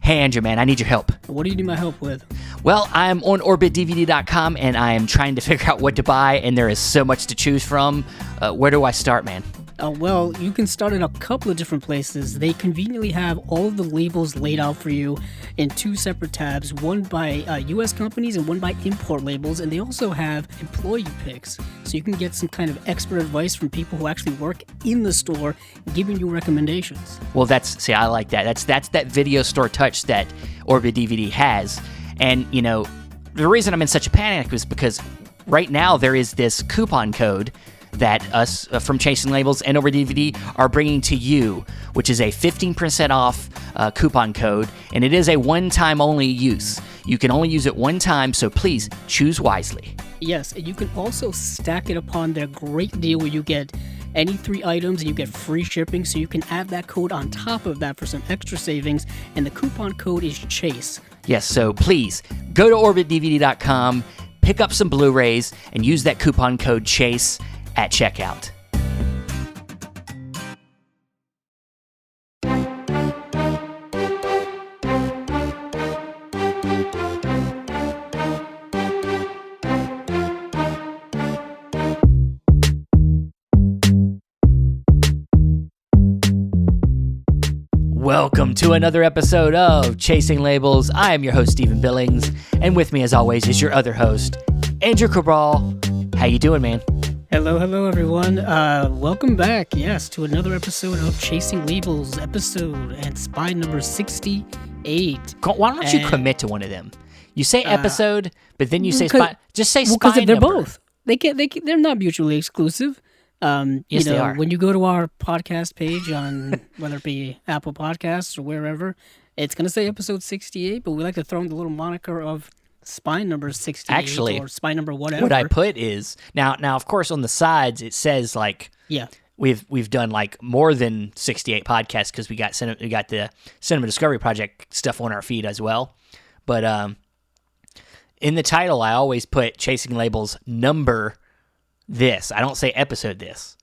Hey, Andrew, man, I need your help. What do you need my help with? Well, I'm on OrbitDVD.com, and I am trying to figure out what to buy, and there is so much to choose from. Where do I start, man? Well, you can start in a couple of different places. They conveniently have all of the labels laid out for you in two separate tabs, one by U.S. companies and one by import labels, and they also have employee picks, so you can get some kind of expert advice from people who actually work in the store, giving you recommendations. Well, I like that. That's that video store touch that Orbit DVD has, and the reason I'm in such a panic is because right now there is this coupon code that us from Chasing Labels and Over DVD are bringing to you, which is a 15% off coupon code, and it is a one-time only use. You can only use it one time, so please choose wisely. Yes, and you can also stack it upon their great deal where you get any 3 items and you get free shipping, so you can add that code on top of that for some extra savings, and the coupon code is CHASE. Yes, so please go to OrbitDVD.com, pick up some Blu-rays, and use that coupon code CHASE at checkout. Welcome to another episode of Chasing Labels. I am your host, Stephen Billings, and with me as always is your other host, Andrew Cabral. How you doing, man? Hello, everyone. Welcome back, to another episode of Chasing Labels, episode and spy number 68. Why don't you commit to one of them? You say episode, but then you say spy. Just say spy because they're number. both. They're not mutually exclusive. Yes, they are. When you go to our podcast page on whether it be Apple Podcasts or wherever, it's going to say episode 68, but we like to throw in the little moniker of spy number 68 Actually, or spy number whatever. What I put is now of course on the sides it says we've done like more than 68 podcasts because we got the Cinema Discovery Project stuff on our feed as well. But in the title I always put Chasing Labels number this. I don't say episode this.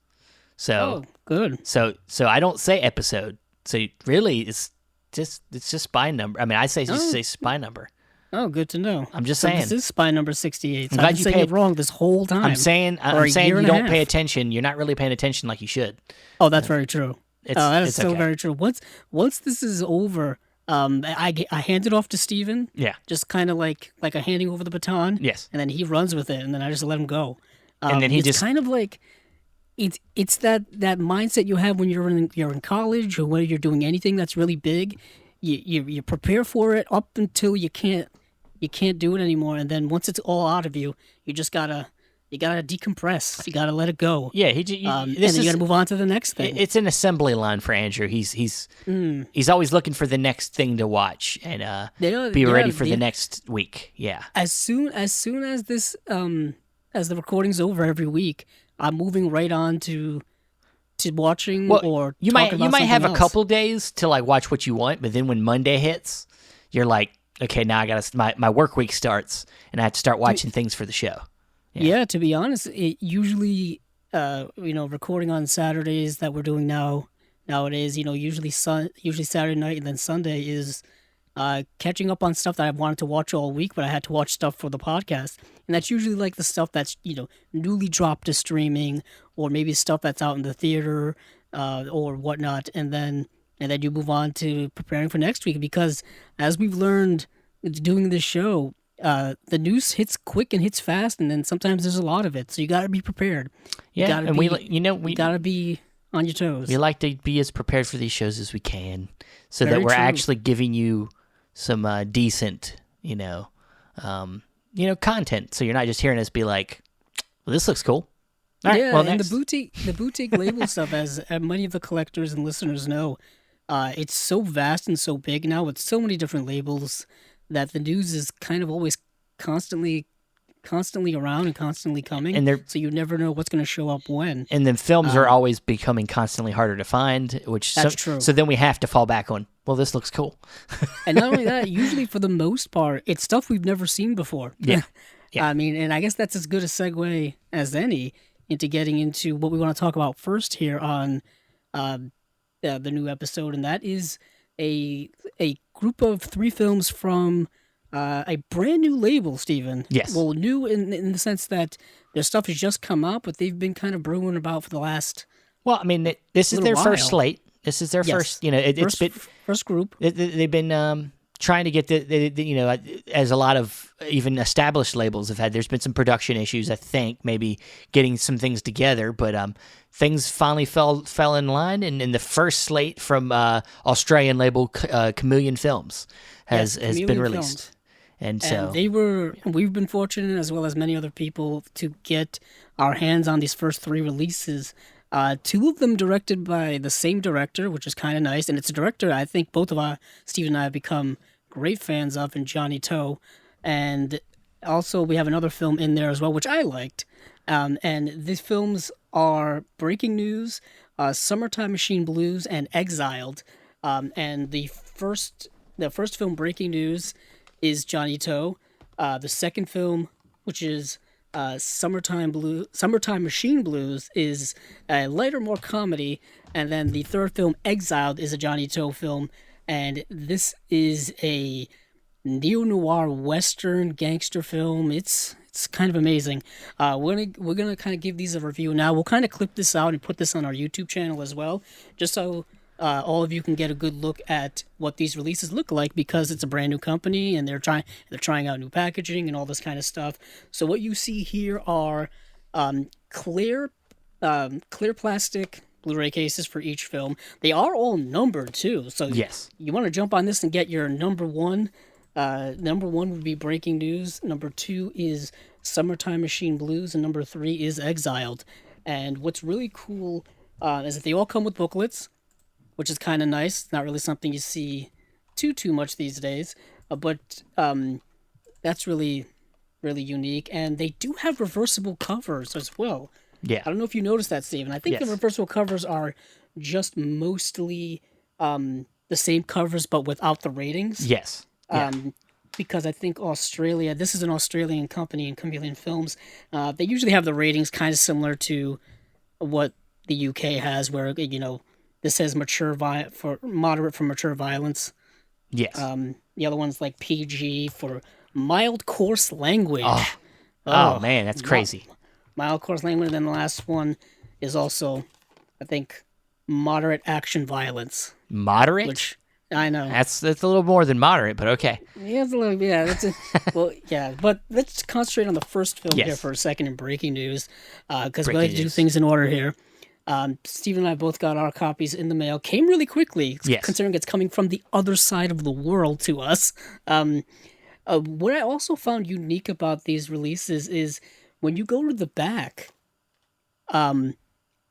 So good. So I don't say episode. So really it's just spy number. I mean I say say spy number. Oh, good to know. I'm just saying. This is spy number 68. I'm I've been saying it wrong this whole time. I'm saying you don't pay attention. You're not really paying attention like you should. Oh, that's very true. That is so okay. very true. Once this is over, I hand it off to Steven. Yeah. Just kind of like a handing over the baton. Yes. And then he runs with it, and then I just let him go. And then it's kind of like it's that mindset you have when you're in college or when you're doing anything that's really big. You prepare for it up until you can't do it anymore, and then once it's all out of you, you gotta decompress. You gotta let it go. Yeah, and then you gotta move on to the next thing. It's an assembly line for Andrew. He's always looking for the next thing to watch and be ready for the next week. Yeah. As soon as this as the recording's over every week, I'm moving right on to watching or you might have a couple days to like watch what you want, but then when Monday hits, you're like, okay, now I gotta my work week starts and I have to start watching things for the show. Yeah, to be honest, it usually recording on Saturdays that we're doing nowadays, usually Saturday night and then Sunday is catching up on stuff that I've wanted to watch all week, but I had to watch stuff for the podcast. And that's usually like the stuff that's, newly dropped to streaming or maybe stuff that's out in the theater or whatnot. And then you move on to preparing for next week because as we've learned doing this show, the news hits quick and hits fast, and then sometimes there's a lot of it. So you got to be prepared. Yeah, we got to be on your toes. We like to be as prepared for these shows as we can so that we're actually giving you some decent, content. So you're not just hearing us be like, well, this looks cool. All right, yeah, well, and next. the boutique label stuff, as many of the collectors and listeners know, it's so vast and so big now with so many different labels that the news is kind of always constantly around and constantly coming, and so you never know what's going to show up when. And then films are always becoming constantly harder to find, that's true. So then we have to fall back on, well, this looks cool. And not only that, usually for the most part, it's stuff we've never seen before. Yeah. I mean, and I guess that's as good a segue as any into getting into what we want to talk about first here on the new episode, and that is a group of 3 films from a brand new label, Steven. Yes. Well, new in the sense that their stuff has just come out, but they've been kind of brewing about for the last Well, I mean, this is little their while. first slate. This is their Yes. first. It's been First group. they've been trying to get as a lot of even established labels have had. There's been some production issues, I think, maybe getting some things together, but things finally fell in line, and the first slate from Australian label Chameleon Films has been Chameleon released. Films. And so we've been fortunate, as well as many other people, to get our hands on these first 3 releases. 2 of them directed by the same director, which is kind of nice. And it's a director I think both of Steve and I have become great fans of, in Johnny To. And also we have another film in there as well, which I liked. And these films are Breaking News, Summertime Machine Blues, and Exiled. And the first film, Breaking News, is Johnny To. The second film, which is Summertime Machine Blues, is a lighter, more comedy. And then the third film, Exiled, is a Johnny To film. And this is a neo-noir Western gangster film. It's kind of amazing. We're gonna kind of give these a review now. We'll kind of clip this out and put this on our YouTube channel as well, just so all of you can get a good look at what these releases look like, because it's a brand new company and they're trying out new packaging and all this kind of stuff. So what you see here are clear plastic Blu-ray cases for each film. They are all numbered too. So yes, you want to jump on this and get your number one. Number 1 would be Breaking News. Number 2 is Summertime Machine Blues, and number 3 is Exiled. And what's really cool is that they all come with booklets, which is kind of nice. Not really something you see too much these days, but that's really, really unique. And they do have reversible covers as well. Yeah. I don't know if you noticed that, Steven. I think the reversible covers are just mostly the same covers, but without the ratings. Yes. Yeah. Because I think this is an Australian company, in Chameleon Films. They usually have the ratings kind of similar to what the UK has, where this says moderate for mature violence. Yes. The other one's like PG for mild coarse language. Oh man, that's crazy. Mild coarse language. And then the last one is also, I think, moderate action violence. Moderate? Which I know that's a little more than moderate, but okay. Yeah, it's a little. Yeah, but let's concentrate on the first film here for a second in Breaking News, because we like to do things in order here. Steve and I both got our copies in the mail. Came really quickly, considering it's coming from the other side of the world to us. What I also found unique about these releases is when you go to the back,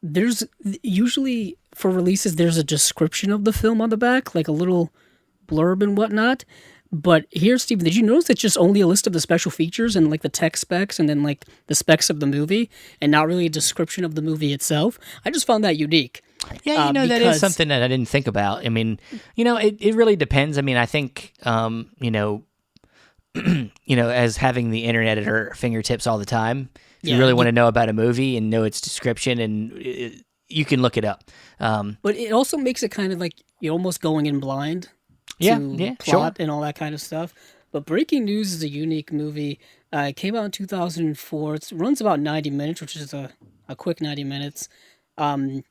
there's usually, for releases, there's a description of the film on the back, like a little blurb and whatnot. But here, Steven, did you notice it's just only a list of the special features and like the tech specs and then like the specs of the movie, and not really a description of the movie itself? I just found that unique. Yeah, that is something that I didn't think about. I mean, it really depends. I mean, I think, as having the internet at our fingertips all the time, if you really want to know about a movie and know its description, and you can look it up. But it also makes it kind of like you're almost going in blind to plot and all that kind of stuff. But Breaking News is a unique movie. It came out in 2004. It runs about 90 minutes, which is a quick 90 minutes. And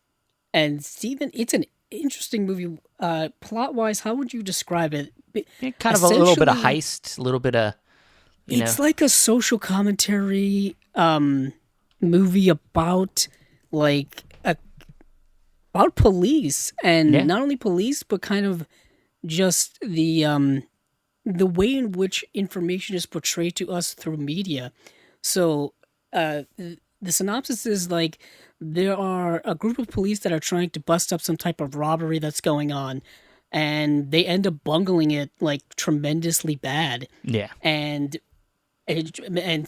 Steven, it's an interesting movie. Plot-wise, how would you describe it? Kind of a little bit of heist, a little bit of... It's like a social commentary movie about about police, and not only police, but kind of just the way in which information is portrayed to us through media. So the synopsis is like there are a group of police that are trying to bust up some type of robbery that's going on, and they end up bungling it like tremendously bad. Yeah. And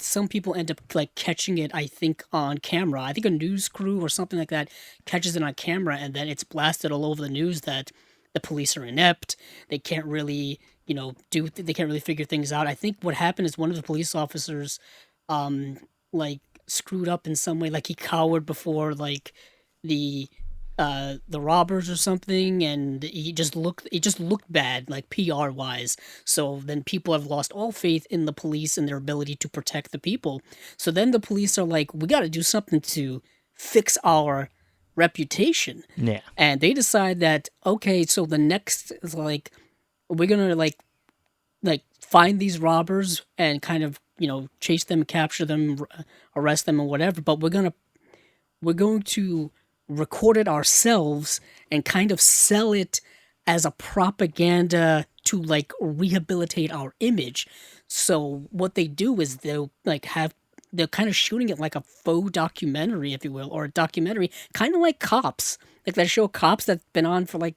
some people end up like catching it, I think, on camera. I think a news crew or something like that catches it on camera, and then it's blasted all over the news that the police are inept. They can't really, they can't really figure things out. I think what happened is one of the police officers, screwed up in some way. Like he cowered before the the robbers or something, and it just looked bad, like PR wise. So then people have lost all faith in the police and their ability to protect the people. So then the police are like, we got to do something to fix our reputation. Yeah. And they decide that, okay, so the next is like, we're gonna like find these robbers and kind of chase them, capture them, arrest them, and whatever. But we're going to record it ourselves and kind of sell it as a propaganda to like rehabilitate our image. So what they do is they're kind of shooting it like a faux documentary, if you will, or a documentary, kind of like Cops, like that show Cops that's been on for like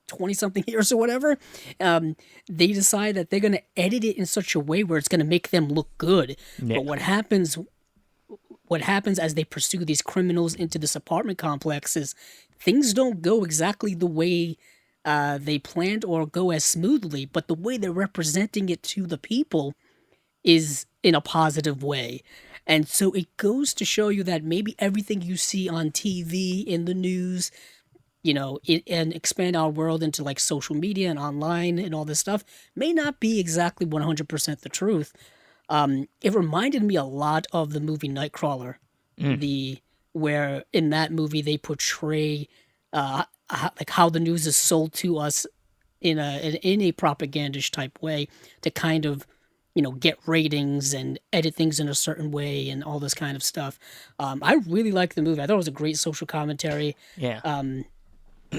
20 something years or whatever. They decide that they're going to edit it in such a way where it's going to make them look good. Yeah. But what happens as they pursue these criminals into this apartment complex is things don't go exactly the way they planned or go as smoothly, but the way they're representing it to the people is in a positive way. And so it goes to show you that maybe everything you see on TV, in the news, and expand our world into like social media and online and all this stuff may not be exactly 100% the truth. It reminded me a lot of the movie Nightcrawler, where in that movie they portray like how the news is sold to us in a propagandish type way to kind of get ratings and edit things in a certain way and all this kind of stuff. I really liked the movie. I thought it was a great social commentary. Yeah.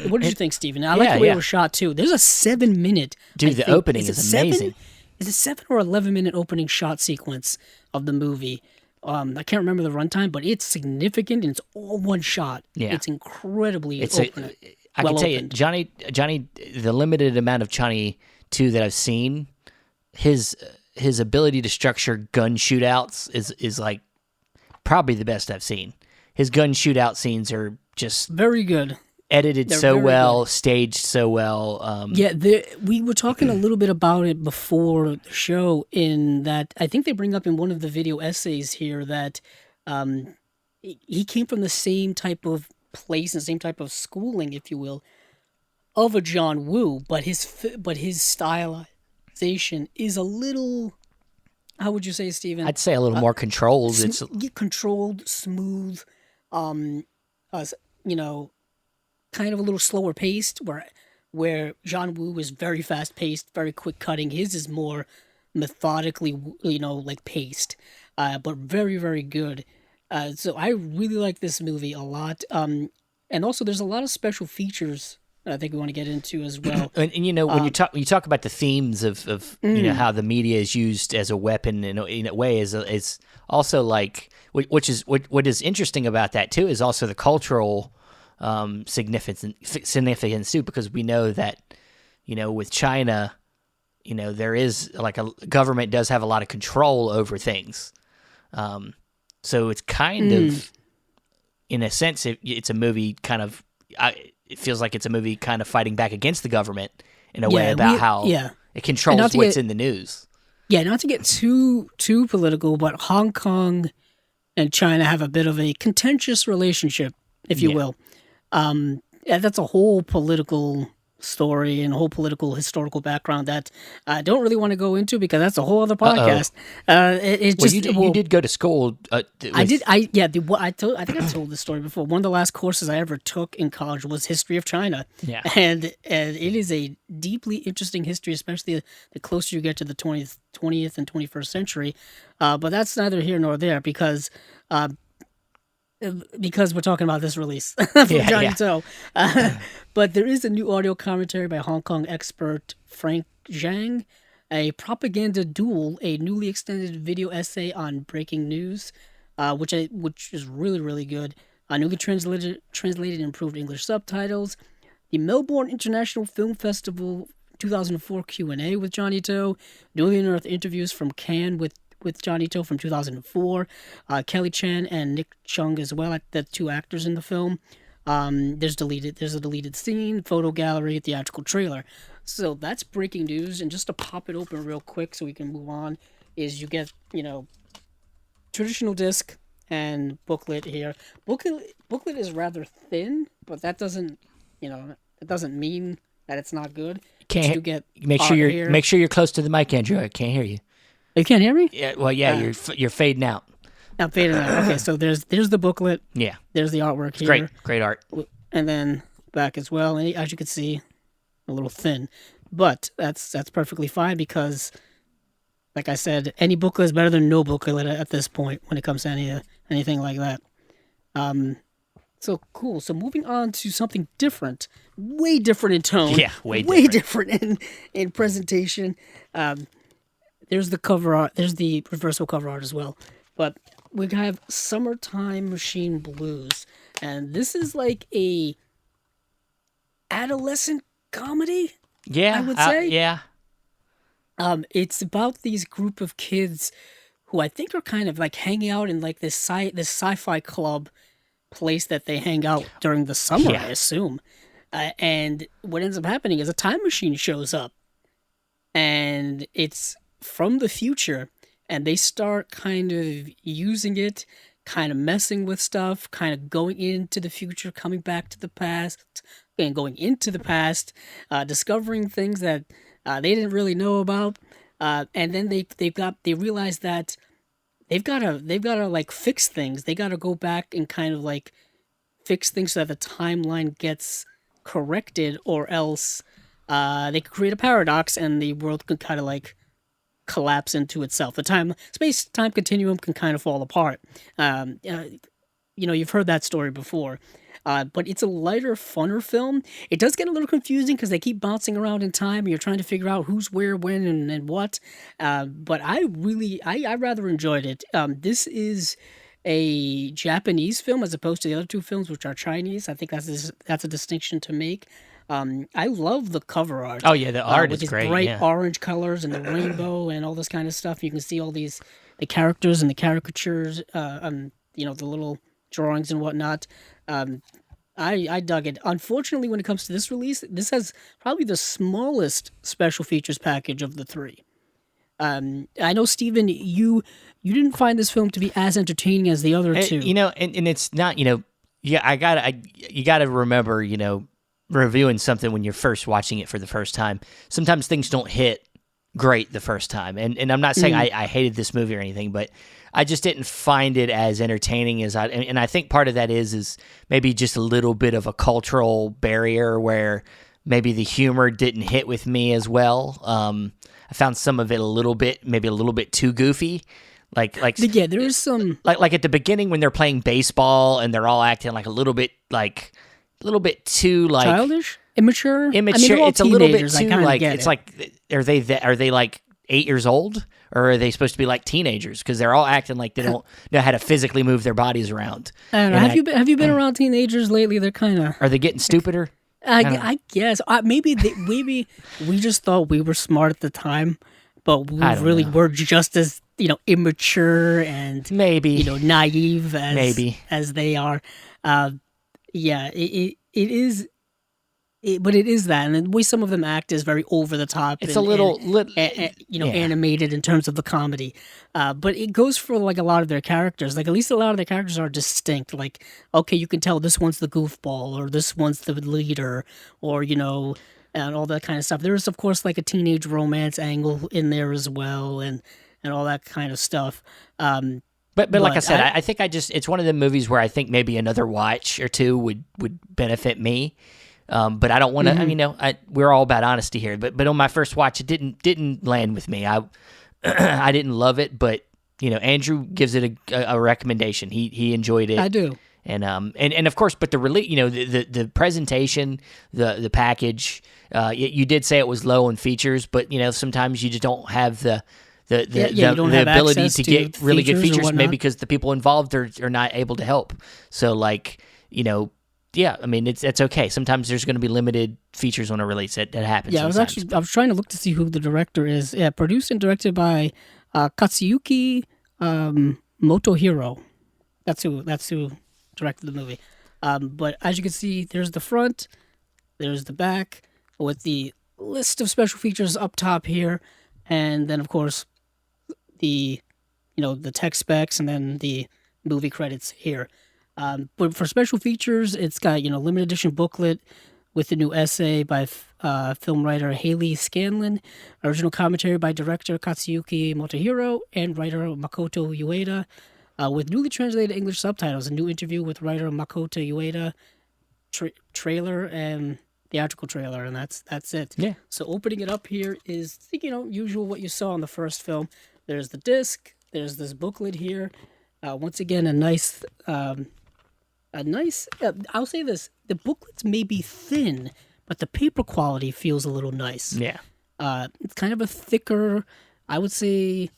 What did you think, Steven? I like the way it was shot too. There's a 7-minute. Dude, the opening is amazing. Is it 7 or 11-minute opening shot sequence of the movie? I can't remember the runtime, but it's significant and it's all one shot. Yeah. It's incredibly I can tell you, Johnny, the limited amount of Johnny 2 that I've seen, his ability to structure gun shootouts is like probably the best I've seen. His gun shootout scenes are just very good. Edited so well, staged so well. We were talking a little bit about it before the show, in that I think they bring up in one of the video essays here that he came from the same type of place and same type of schooling, if you will, of a John Woo, but his stylization is a little, how would you say, Stephen? I'd say a little more controlled. It's controlled, smooth, kind of a little slower paced, where John Woo is very fast paced, very quick cutting. His is more methodically, like paced, but very, very good. So I really like this movie a lot. And also there's a lot of special features I think we want to get into as well. And when you talk about the themes of how the media is used as a weapon in a way is also like, what is interesting about that too is also the cultural significance too, because we know that with China, there is like a government does have a lot of control over things, so it's kind of, in a sense, it's a movie kind of. It feels like it's a movie kind of fighting back against the government in a way about how it controls what's in the news. Yeah, not to get too political, but Hong Kong and China have a bit of a contentious relationship, if you will. That's a whole political story and a whole political historical background that I don't really want to go into because that's a whole other podcast. You did go to school. I did. I think I told this story before. One of the last courses I ever took in college was history of China. Yeah, and it is a deeply interesting history, especially the closer you get to the 20th and 21st century. But that's neither here nor there because we're talking about this release from Johnny To. But there is a new audio commentary by Hong Kong expert Frank Zhang, a propaganda duel, a newly extended video essay on breaking news, which is really, really good. Newly translated and improved English subtitles. The Melbourne International Film Festival 2004 Q&A with Johnny To. Newly unearthed interviews from Cannes with Johnny To from 2004, Kelly Chan and Nick Chung as well, the two actors in the film. There's a deleted scene, photo gallery, theatrical trailer. So that's breaking news. And just to pop it open real quick so we can move on, is you get traditional disc, and booklet here. Booklet is rather thin, but that doesn't, it doesn't mean that it's not good. But you do get art here. Make sure you're close to the mic, Andrew. I can't hear you. You can't hear me? Yeah, well, yeah, you're fading out. I'm fading out. Okay, so there's the booklet. Yeah, there's the artwork here. Great art. And then back as well. And as you can see, a little thin, but that's perfectly fine because, like I said, any booklet is better than no booklet at this point when it comes to anything like that. So cool. So moving on to something different, way different in tone. Yeah, way different in presentation. There's the cover art. There's the reversible cover art as well. But we have Summertime Machine Blues, and this is like a adolescent comedy. Yeah, I would say. Yeah. It's about these group of kids who I think are kind of like hanging out in like this sci-fi club place that they hang out during the summer, I assume. And what ends up happening is a time machine shows up, and it's from the future, and they start kind of using it, kind of messing with stuff, kind of going into the future, coming back to the past, and going into the past, discovering things that they didn't really know about, and then they realize that they've gotta like fix things. They gotta go back and kind of like fix things so that the timeline gets corrected, or else they could create a paradox and the world could kind of like collapse into itself. The space-time continuum can kind of fall apart. You've heard that story before. But it's a lighter, funner film. It does get a little confusing because they keep bouncing around in time. And you're trying to figure out who's where, when, and what. But I rather enjoyed it. This is a Japanese film as opposed to the other two films, which are Chinese. I think that's a distinction to make. I love the cover art. Oh yeah, the art is with great. These bright orange colors and the rainbow and all this kind of stuff. You can see all the characters and the caricatures. The little drawings and whatnot. I dug it. Unfortunately, when it comes to this release, this has probably the smallest special features package of the three. I know, Steven, you didn't find this film to be as entertaining as the other two. And it's not, you gotta remember, reviewing something when you're first watching it for the first time. Sometimes things don't hit great the first time. And I'm not saying I hated this movie or anything, but I just didn't find it as entertaining as and I think part of that is maybe just a little bit of a cultural barrier where maybe the humor didn't hit with me as well. I found some of it maybe a little bit too goofy. Yeah, there is some like at the beginning when they're playing baseball and they're all acting like a little bit too like childish, immature. I mean, it's a little bit too like it's like are they like 8 years old, or are they supposed to be like teenagers? Because they're all acting like they don't know how to physically move their bodies around. I don't know. Have you been around teenagers lately? They're kind of are they getting stupider? I guess maybe we just thought we were smart at the time, but we really were just as immature and maybe naive as they are. It is. But it is that, and the way some of them act is very over the top. It's a little, animated in terms of the comedy. But it goes for like a lot of their characters. Like at least a lot of their characters are distinct. Like, okay, you can tell this one's the goofball, or this one's the leader, or and all that kind of stuff. There is, of course, like a teenage romance angle in there as well, and all that kind of stuff. But like I said, I think it's one of the movies where I think maybe another watch or two would benefit me. But I don't want to. We're all about honesty here. But on my first watch, it didn't land with me. I didn't love it, but Andrew gives it a recommendation. He enjoyed it. I do. And of course, but the the presentation, the package. You did say it was low in features, but sometimes you just don't have the ability to get really good features, maybe because the people involved are not able to help. So yeah, I mean it's okay. Sometimes there's going to be limited features on a release. That happens. Yeah, sometimes. I was trying to look to see who the director is. Yeah, produced and directed by Katsuyuki Motohiro. That's who directed the movie. But as you can see, there's the front, there's the back with the list of special features up top here, and then of course the the tech specs, and then the movie credits here. But for special features, it's got limited edition booklet with the new essay by film writer Haley Scanlon, original commentary by director Katsuyuki Motohiro and writer Makoto Ueda, with newly translated English subtitles. A new interview with writer Makoto Ueda, trailer and theatrical trailer, and that's it. Yeah. So opening it up here is usual what you saw in the first film. There's the disc. There's this booklet here. Once again, a nice. I'll say this: the booklets may be thin, but the paper quality feels a little nice. Yeah. It's kind of a thicker. I would say.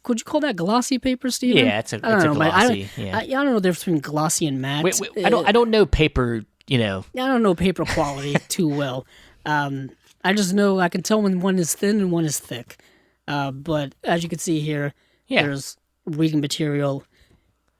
Could you call that glossy paper, Steven? Yeah, it's a glossy. I don't know the difference between glossy and matte. Wait, I don't know paper. I don't know paper quality too well. I just know I can tell when one is thin and one is thick. But as you can see here, there's reading material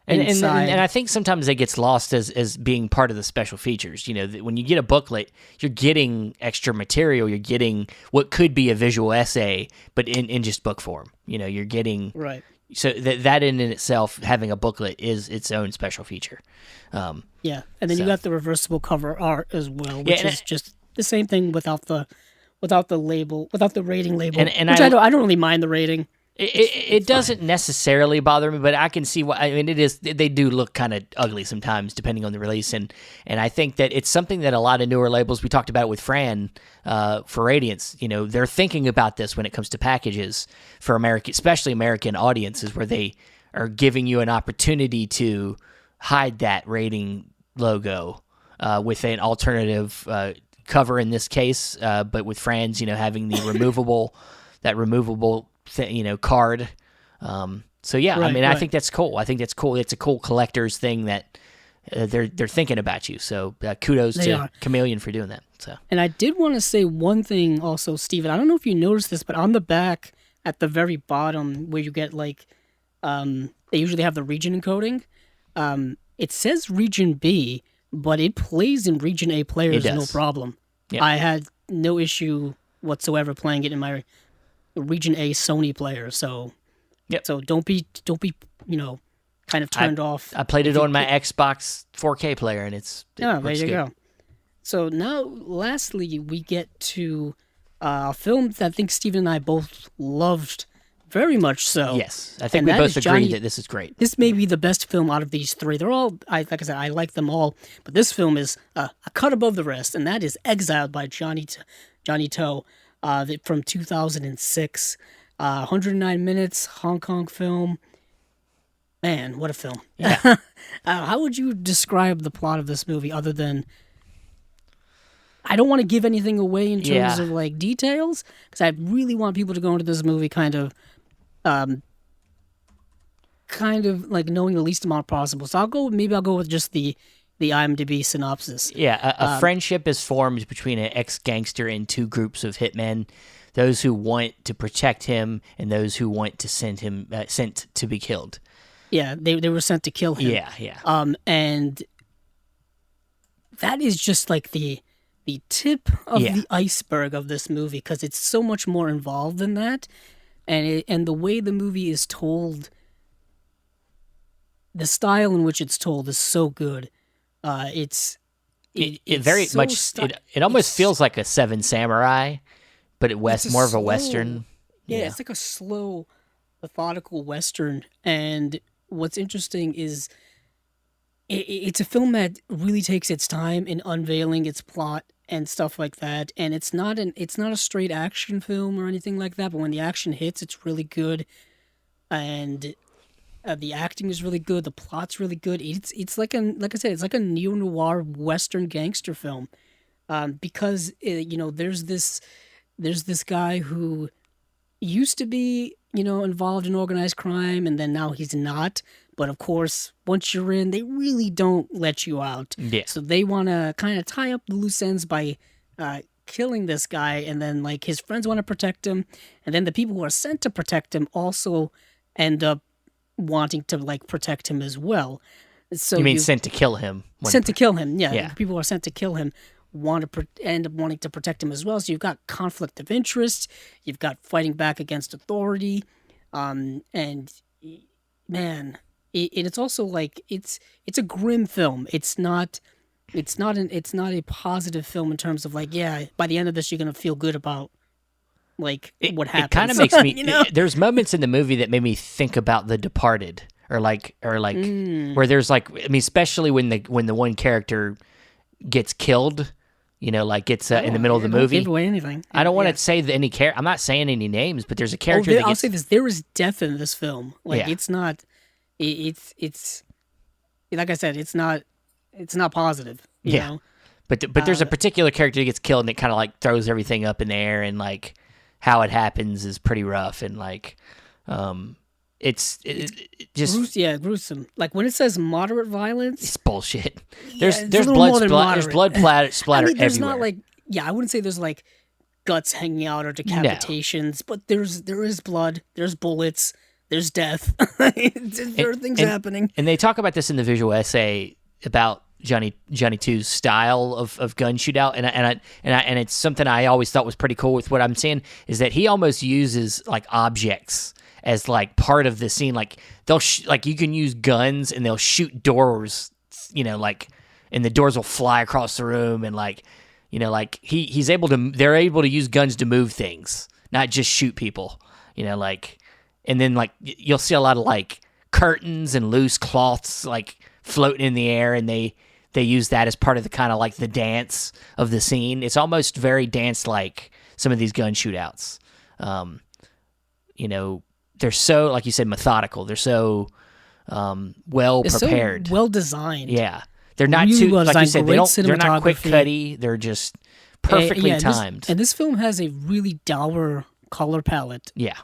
inside. And I think sometimes it gets lost as being part of the special features. When you get a booklet, you're getting extra material. You're getting what could be a visual essay, but in just book form. You're getting right. So that in itself, having a booklet is its own special feature. Yeah, and then you got the reversible cover art as well, which is just the same thing without the label, without the rating label. Which I don't really mind the rating. It doesn't necessarily bother me, but I can see why. I mean, they do look kind of ugly sometimes, depending on the release, and I think that it's something that a lot of newer labels. We talked about it with Fran for Radiance. They're thinking about this when it comes to packages for American, especially American audiences, where they are giving you an opportunity to hide that rating logo with an alternative cover in this case, but with Fran's, having the removable card. So yeah, right, I think that's cool. It's a cool collector's thing that they're thinking about you. So kudos to Chameleon for doing that. So, and I did want to say one thing also, Steven. I don't know if you noticed this, but on the back at the very bottom where you get they usually have the region encoding. It says region B, but it plays in region A players no problem. Yep. I had no issue whatsoever playing it in my region A Sony player. So, So don't be kind of turned off. I played it on my Xbox 4K player, and there you go. So now, lastly, we get to a film that I think Steven and I both loved very much so. Yes, I think we both agree that this is great. This may be the best film out of these three. They're all, like I said, I like them all, but this film is a cut above the rest, and that is Exiled by Johnny To from 2006. 109 minutes, Hong Kong film. Man, what a film. Yeah. How would you describe the plot of this movie other than... I don't want to give anything away in terms of details, because I really want people to go into this movie kind of knowing the least amount possible. So I'll go with just the IMDb synopsis. Yeah, a friendship is formed between an ex-gangster and two groups of hitmen, those who want to protect him and those who want to sent to be killed. Yeah, they were sent to kill him. Yeah. And that is just the tip of the iceberg of this movie, because it's so much more involved than that, and the way the movie is told, the style in which it's told is so good. It almost feels like a Seven Samurai, but more of a Western. Yeah, it's like a slow, methodical Western, and what's interesting is it's a film that really takes its time in unveiling its plot and stuff like that. And it's not a straight action film or anything like that, but when the action hits, it's really good. And the acting is really good. The plot's really good. It's like I said, it's like a neo-noir Western gangster film. Because there's this guy who used to be, involved in organized crime, and then now he's not. But of course, once you're in, they really don't let you out. Yeah. So they want to kind of tie up the loose ends by killing this guy, and then his friends want to protect him, and then the people who are sent to protect him also end up wanting to protect him as well. So you mean sent to kill him? Sent to kill him, yeah. The people who are sent to kill him end up wanting to protect him as well. So you've got conflict of interest, you've got fighting back against authority, and man, and it's also like it's a grim film. It's not a positive film in terms of like, yeah, by the end of this you're gonna feel good about like what It kind of happens. makes me. you know? There's moments in the movie that made me think about The Departed, or like where there's like, I mean, especially when the one character gets killed, like gets in the middle of the Don't movie. give away anything. I don't want Yeah. to say that any character. I'm not saying any names, but there's a Oh, character that I'll gets. say this: there is death in this film. Like Yeah. it's not. It's like I said, it's not positive. You Yeah. know? But there's a particular character that gets killed, and it kind of like throws everything up in the air, and like how it happens is pretty rough, and like it just Gruesome. Like when it says moderate violence, it's bullshit. yeah, There's it's a there's little blood more than there's moderate. blood splatter I mean, there's everywhere. not like, yeah, I wouldn't say there's like guts hanging out or decapitations, but there is blood, there's bullets, there's death. There are things happening. And they talk about this in the visual essay about Johnny 2's style of gun shootout, and it's something I always thought was pretty cool with what I'm seeing is that he almost uses like objects as like part of the scene. Like they'll like you can use guns and they'll shoot doors, like, and the doors will fly across the room, and like, like they're able to use guns to move things, not just shoot people, like, and then like you'll see a lot of like curtains and loose cloths like floating in the air, and they use that as part of the kind of like the dance of the scene. It's almost very dance-like, some of these gun shootouts. They're so, like you said, methodical. They're so well It's prepared. so well designed. Yeah. They're not Really too, well like you designed, said, they're not quick cinematography. cutty. They're just perfectly timed. And this film has a really dour color palette. Yeah.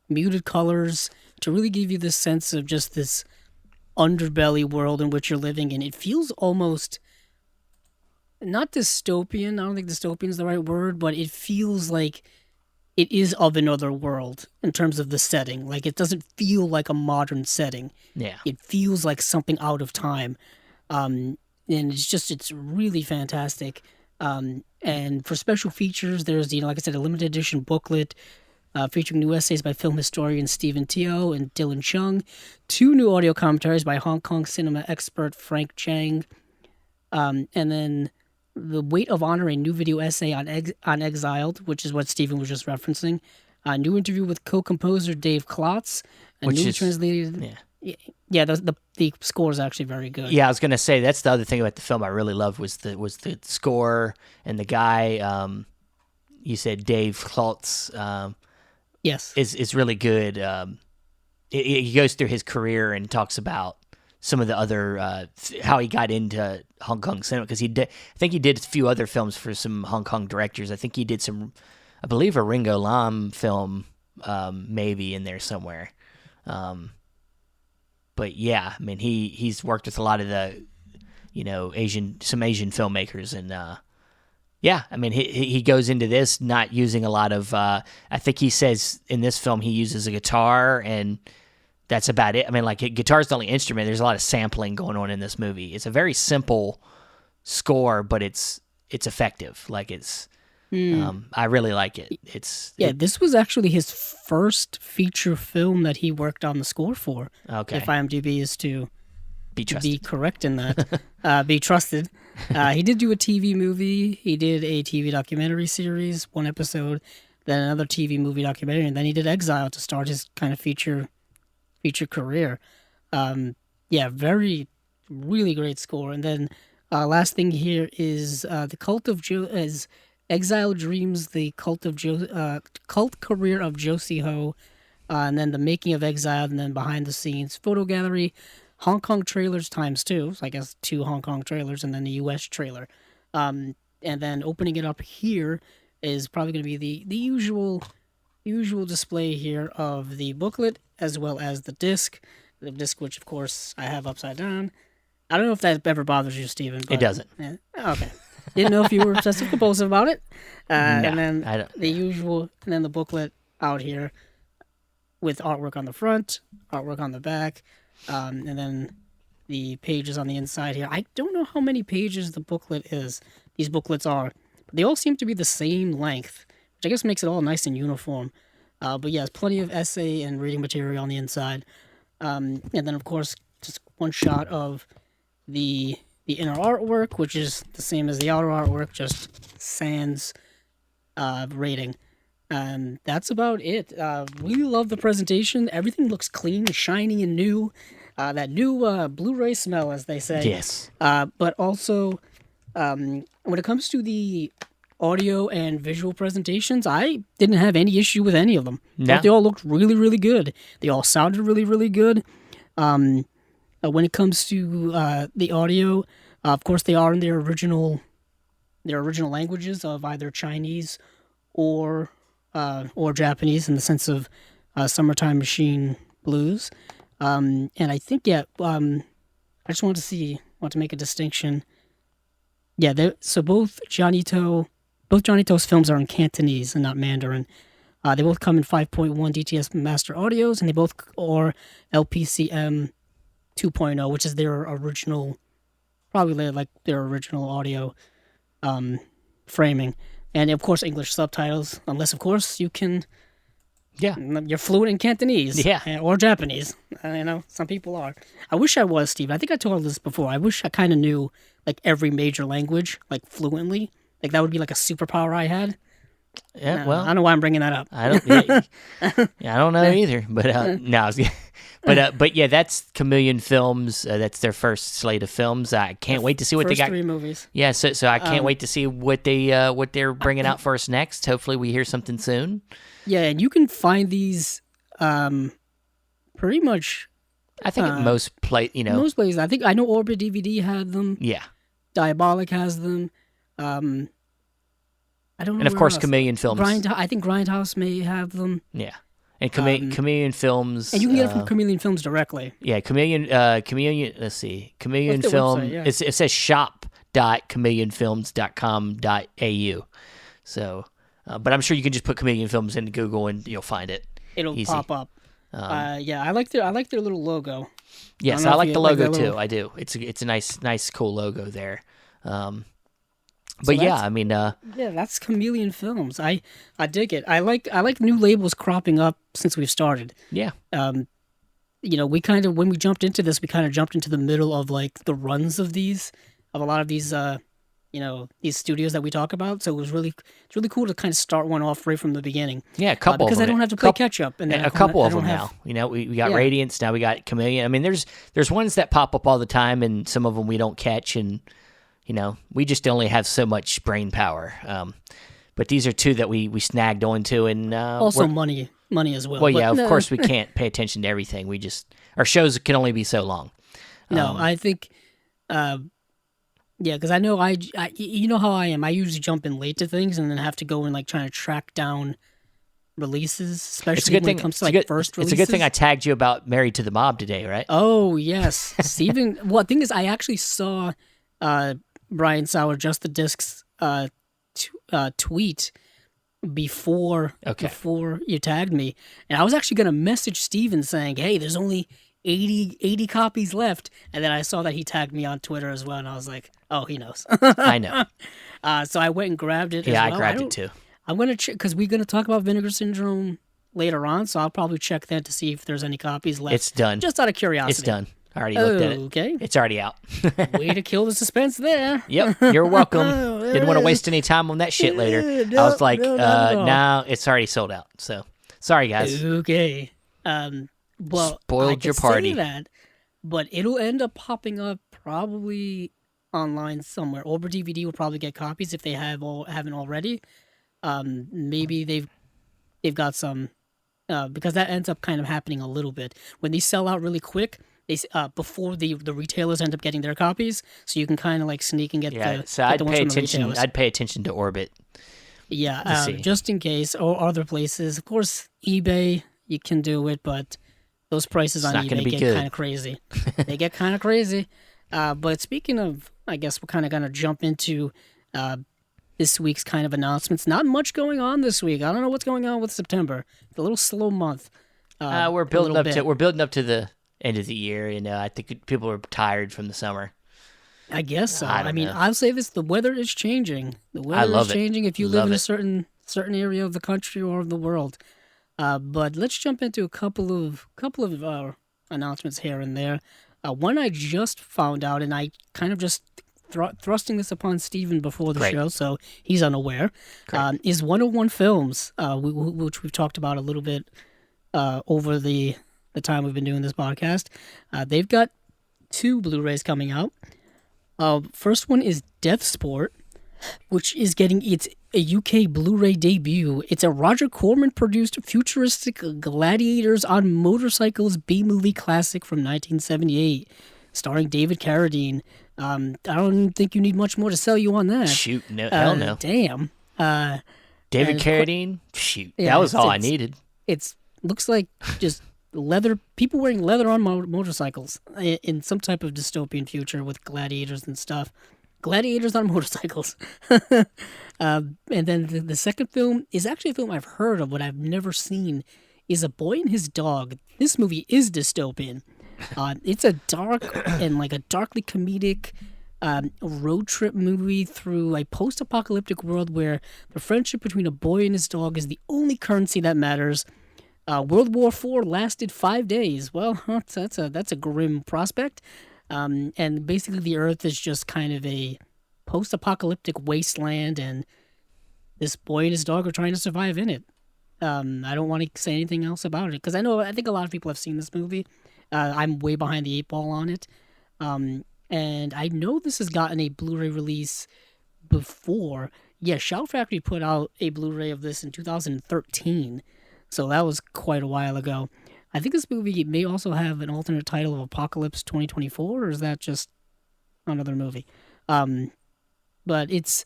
Muted colors to really give you this sense of just this underbelly world in which you're living in. It feels almost not dystopian. I don't think dystopian is the right word, but it feels like it is of another world in terms of the setting. Like it doesn't feel like a modern setting. Yeah. It feels like something out of time. And it's really fantastic. And for special features, there's, like I said, a limited edition booklet featuring new essays by film historian Stephen Teo and Dylan Chung, 2 new audio commentaries by Hong Kong cinema expert Frank Chang, and then The Weight of Honor, a new video essay on Exiled, which is what Stephen was just referencing, a new interview with co-composer Dave Klotz, translated. Yeah, the score is actually very good. Yeah, I was gonna say that's the other thing about the film I really loved was the score, and the guy you said Dave Klotz. Yes, is really good. He goes through his career and talks about some of the other how he got into Hong Kong cinema, because I think he did a few other films for some Hong Kong directors. I think he did some, I believe, a Ringo Lam film maybe in there somewhere. But yeah, I mean he's worked with a lot of the Asian filmmakers, and yeah, I mean, he goes into this not using a lot of, I think he says in this film he uses a guitar, and that's about it. I mean, like, guitar's the only instrument. There's a lot of sampling going on in this movie. It's a very simple score, but it's effective. Like, it's, I really like it. This was actually his first feature film that he worked on the score for. Okay. If IMDb is to be correct in that, be trusted. He did do a TV movie. He did a TV documentary series, 1 episode, then another TV movie documentary, and then he did Exile to start his kind of feature career. Really great score. And then last thing here is the Cult of as Exile Dreams, the cult career of Josie Ho, and then the making of Exile, and then behind the scenes photo gallery. Hong Kong trailers ×2, so I guess 2 Hong Kong trailers and then the US trailer. And then opening it up here is probably going to be the usual display here of the booklet as well as the disc. The disc, which of course I have upside down. I don't know if that ever bothers you, Stephen. But, it doesn't. Yeah, okay. Didn't know if you were obsessive compulsive about it. No, and then the usual, and then the booklet out here with artwork on the front, artwork on the back. And then the pages on the inside here. I don't know how many pages the booklet is. These booklets are. But they all seem to be the same length, which I guess makes it all nice and uniform. But yeah, there's plenty of essay and reading material on the inside. And then of course just one shot of the inner artwork, which is the same as the outer artwork, just sans rating. And that's about it. Really love the presentation. Everything looks clean, shiny, and new. That new Blu-ray smell, as they say. Yes. But also, when it comes to the audio and visual presentations, I didn't have any issue with any of them. No. They all looked really, really good. They all sounded really, really good. When it comes to the audio, of course, they are in their original languages of either Chinese or Japanese, in the sense of Summertime Machine Blues. And I think, I just want to make a distinction. Yeah, so both Johnny To's films are in Cantonese and not Mandarin. They both come in 5.1 DTS Master Audios, and they both are LPCM 2.0, which is their original, probably like their original audio framing. And of course, English subtitles, unless of course you're fluent in Cantonese, or Japanese. Some people are. I wish I was, Steve. I think I told this before. I wish I kind of knew like every major language like fluently. Like that would be like a superpower I had. Yeah, well, I don't know why I'm bringing that up. I don't know either. But no, but yeah, that's Chameleon Films. That's their first slate of films. I can't wait to see what they got. 3 movies. Yeah, so I can't wait to see what they're bringing out for us next. Hopefully, we hear something soon. Yeah, and you can find these pretty much. I think at most most places. I think I know Orbit DVD had them. Yeah, Diabolic has them. I don't know. And of course, else. Chameleon Films. I think Grindhouse may have them. Yeah, and Chameleon Films. And you can get it from Chameleon Films directly. Yeah, Chameleon. Let's see, Chameleon Film. Website, yeah. It says shop.chameleonfilms.com.au. So, but I'm sure you can just put Chameleon Films into Google and you'll find it. It'll easy. pop up. I like their little logo. Yes, I like the logo too. I do. It's a nice cool logo there. But yeah, I mean, that's Chameleon Films. I dig it. I like new labels cropping up since we've started. Yeah. We kind of, when we jumped into this, we kind of jumped into the middle of like the runs of a lot of these these studios that we talk about. So it's really cool to kind of start one off right from the beginning. Yeah, a couple because of them. I don't have to play catch up. And a couple of them now. We got Radiance, now we got Chameleon. I mean, there's ones that pop up all the time, and some of them we don't catch, and we just only have so much brain power. But these are two that we snagged onto, and also money as well. Well, yeah, of course we can't pay attention to everything. Our shows can only be so long. No, I think. Yeah, because I know you know how I am. I usually jump in late to things and then have to go and like trying to track down releases, especially when it comes to like first releases. It's a good thing I tagged you about Married to the Mob today, right? Oh yes, Steven. Well, the thing is, I actually saw Brian Sauer, Just the Discs tweet before you tagged me, and I was actually gonna message Steven saying, "Hey, there's only 80 copies left," and then I saw that he tagged me on Twitter as well, and I was like, "Oh, he knows." I know. So I went and grabbed it. Yeah, as well. I grabbed it too. I'm gonna check because we're gonna talk about Vinegar Syndrome later on, so I'll probably check that to see if there's any copies left. It's done. Just out of curiosity. It's done. I already looked at it. Okay. It's already out. Way to kill the suspense there. Yep, you're welcome. Didn't want to waste any time on that shit later. I was like, no, it's already sold out. So, sorry guys. Okay. Well, spoiled your party. Say that, but it'll end up popping up probably online somewhere. Orbit DVD will probably get copies if they haven't already. Maybe they've got some because that ends up kind of happening a little bit when they sell out really quick. They before the retailers end up getting their copies, so you can kind of like sneak and get I'd pay attention. I'd pay attention to Orbit. Yeah, just in case, or other places. Of course, eBay you can do it, but those prices on eBay get kind of crazy. They get kind of crazy. But speaking of, I guess we're kind of going to jump into this week's kind of announcements. Not much going on this week. I don't know what's going on with September. It's a little slow month. We're building up to the end of the year. I think people are tired from the summer. I guess so. I mean, I'll say this: the weather is changing. The weather is changing if you live in a certain area of the country or of the world. But let's jump into a couple of announcements here and there. One I just found out, and I kind of just thrusting this upon Steven before the Great. show, so he's unaware, is 101 Films, which we've talked about a little bit over the time we've been doing this podcast. They've got 2 Blu-rays coming out. First one is Death Sport, which is getting a UK Blu-ray debut. It's a Roger Corman-produced futuristic gladiators on motorcycles B-movie classic from 1978, starring David Carradine. I don't think you need much more to sell you on that. Shoot, no, hell no. Damn. David Carradine? Shoot, Yeah, that was all I needed. It looks like just leather, people wearing leather on motorcycles in some type of dystopian future with gladiators and stuff. Gladiators on motorcycles. And then the second film is actually a film I've heard of, but I've never seen, is A Boy and His Dog. This movie is dystopian. It's a dark and like a darkly comedic road trip movie through a post-apocalyptic world where the friendship between a boy and his dog is the only currency that matters. World War IV lasted 5 days. Well, that's a grim prospect. And basically the Earth is just kind of a post-apocalyptic wasteland, and this boy and his dog are trying to survive in it. I don't want to say anything else about it because I think a lot of people have seen this movie. I'm way behind the 8 ball on it. And I know this has gotten a Blu-ray release before. Yeah, Shout Factory put out a Blu-ray of this in 2013. So that was quite a while ago. I think this movie may also have an alternate title of Apocalypse 2024, or is that just another movie? But it's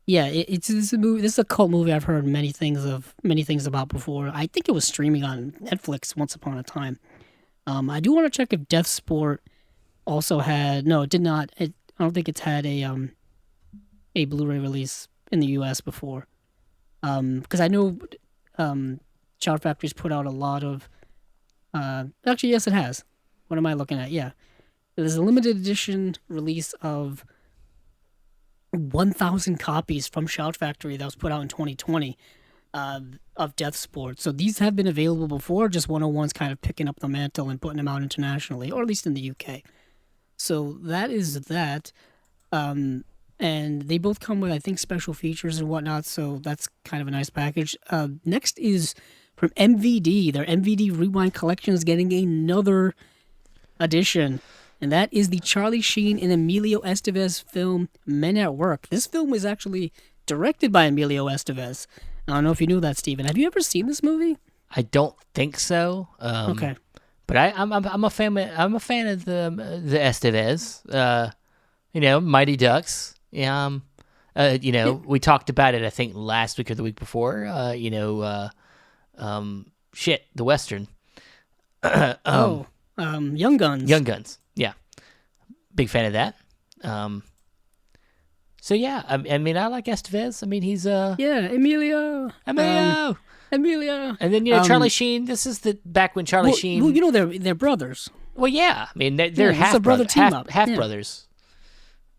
this is a movie. This is a cult movie I've heard many things about before. I think it was streaming on Netflix once upon a time. I do want to check if Death Sport also had. No, it did not. I don't think it's had a Blu-ray release in the U.S. before. Because I know Shout Factory's put out a lot of. Actually, yes, it has. What am I looking at? Yeah. There's a limited edition release of 1,000 copies from Shout Factory that was put out in 2020 of Death Sport. So these have been available before, just 101's kind of picking up the mantle and putting them out internationally, or at least in the UK. So that is that. And they both come with, I think, special features and whatnot, so that's kind of a nice package. Next is from MVD. Their MVD Rewind Collection is getting another edition, and that is the Charlie Sheen and Emilio Estevez film Men at Work. This film was actually directed by Emilio Estevez. I don't know if you knew that, Steven. Have you ever seen this movie? I don't think so. Okay, but I'm a fan. I'm a fan of the Estevez. Mighty Ducks. Yeah. We talked about it, I think, last week or the week before. The Western. Young Guns. Young Guns. Yeah. Big fan of that. So yeah, I mean, I like Estevez. I mean, he's Emilio. Emilio. And then Charlie Sheen. This is the back when Charlie Sheen. Well, they're brothers. Well, yeah. I mean, they're half brothers,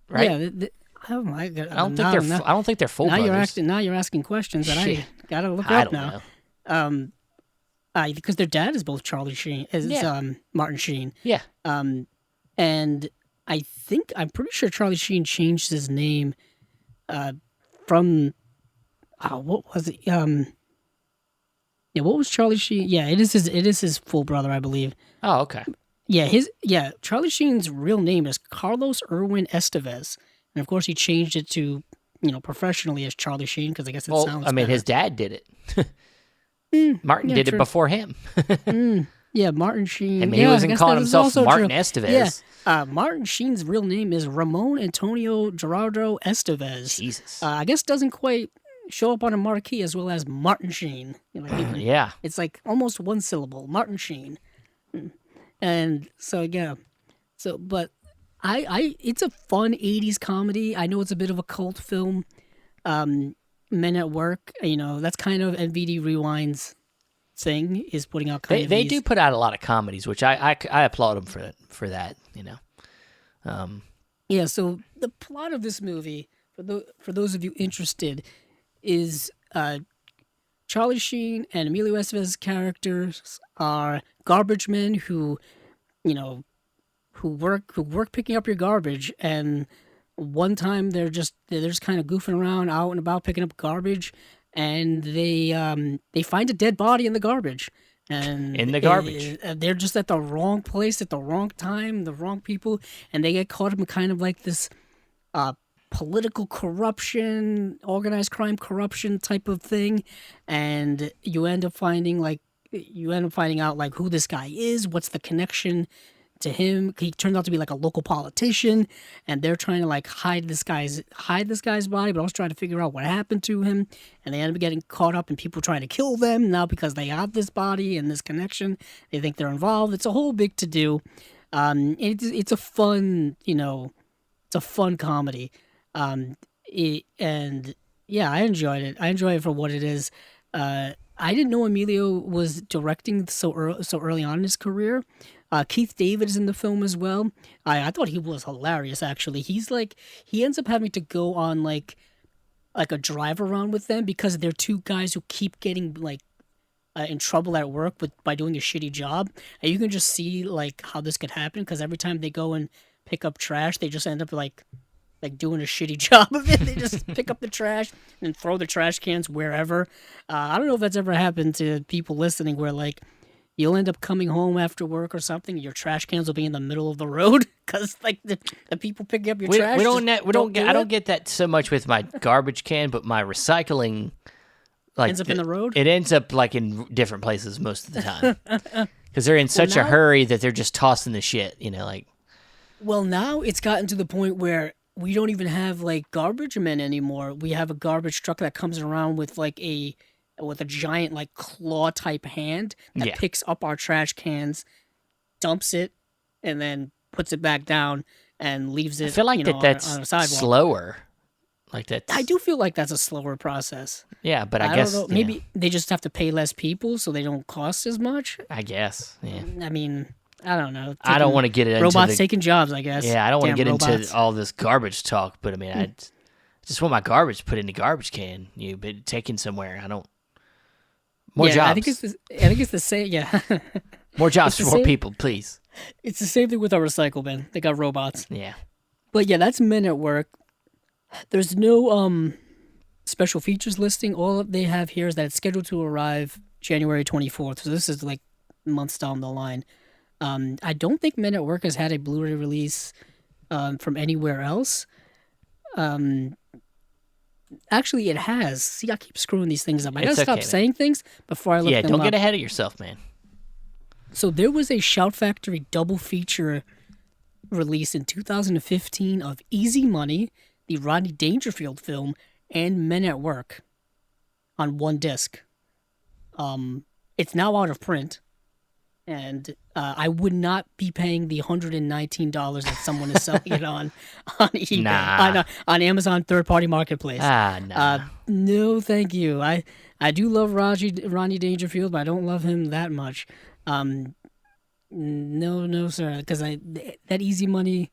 right? Yeah. Oh my God! I don't think they're full brothers. Now you're asking questions that I gotta look up now. Know. Because their dad is both Charlie Sheen, Martin Sheen. Yeah. And I'm pretty sure Charlie Sheen changed his name, from, what was it? What was Charlie Sheen? Yeah, it is his full brother, I believe. Oh, okay. Yeah, Charlie Sheen's real name is Carlos Erwin Estevez. And of course, he changed it to, professionally as Charlie Sheen because I guess it sounds better. His dad did it. Martin did it before him. Yeah, Martin Sheen. I mean, he wasn't calling himself Martin Estevez. Yeah. Martin Sheen's real name is Ramon Antonio Gerardo Estevez. Jesus. I guess doesn't quite show up on a marquee as well as Martin Sheen. Yeah. It's like almost one syllable, Martin Sheen. And so, yeah. So, but it's a fun 80s comedy. I know it's a bit of a cult film. Men at Work, that's kind of MVD Rewind's thing, is putting out kind of They do put out a lot of comedies, which I applaud them for that, Yeah, so the plot of this movie, for those of you interested, is Charlie Sheen and Emilio Estevez's characters are garbage men who you know, who work picking up your garbage, and one time they're just kind of goofing around out and about picking up garbage, and they find a dead body in the garbage, and In the garbage. they're just at the wrong place at the wrong time, the wrong people, and they get caught up in kind of like this uh, political corruption, organized crime corruption type of thing, and you end up finding out like who this guy is, what's the connection to him. He turned out to be like a local politician, and they're trying to like hide this guy's body, but also trying to figure out what happened to him. And they end up getting caught up in people trying to kill them now because they have this body and this connection. They think they're involved. It's a whole big to do. It's a fun, it's a fun comedy. And yeah, I enjoyed it. I enjoy it for what it is. I didn't know Emilio was directing so early on in his career. Keith David is in the film as well. I thought he was hilarious. Actually, he ends up having to go on like a drive around with them because they're two guys who keep getting like in trouble at work by doing a shitty job, and you can just see like how this could happen because every time they go and pick up trash, they just end up like doing a shitty job of it. They just pick up the trash and throw the trash cans wherever. I don't know if that's ever happened to people listening where like you'll end up coming home after work or something, your trash cans will be in the middle of the road because like the people picking up your trash. I don't get that so much with my garbage can, but my recycling like ends up in the road. It ends up like in different places most of the time because they're in such a hurry that they're just tossing the shit. Like. Well, now it's gotten to the point where we don't even have like garbage men anymore. We have a garbage truck that comes around with a giant like claw type hand that picks up our trash cans, dumps it, and then puts it back down and leaves it. I feel like that's on a sidewalk. Slower. Like that. I do feel like that's a slower process. Yeah, but I guess don't know. Maybe they just have to pay less people so they don't cost as much. I guess. Yeah. I mean, I don't know. I don't want to get it into robots taking jobs, I guess. Yeah, I don't want to get robots. into all this garbage talk, but I mean, I just want my garbage put in the garbage can. But taken somewhere. I don't. More jobs. I think it's the same. Yeah. More jobs for more people, please. It's the same thing with our recycle bin. They got robots. Yeah. But yeah, that's Men at Work. There's no special features listing. All they have here is that it's scheduled to arrive January 24th. So this is like months down the line. I don't think Men at Work has had a Blu-ray release from anywhere else. Actually, it has. See, I keep screwing these things up. I gotta stop saying things before I look them up. Yeah, don't get ahead of yourself, man. So there was a Shout Factory double feature release in 2015 of Easy Money, the Rodney Dangerfield film, and Men at Work on one disc. It's now out of print. And I would not be paying the $119 that someone is selling it on eBay, on Amazon third-party marketplace. No, thank you. I do love Rodney Dangerfield, but I don't love him that much. No, sir. Because that Easy Money,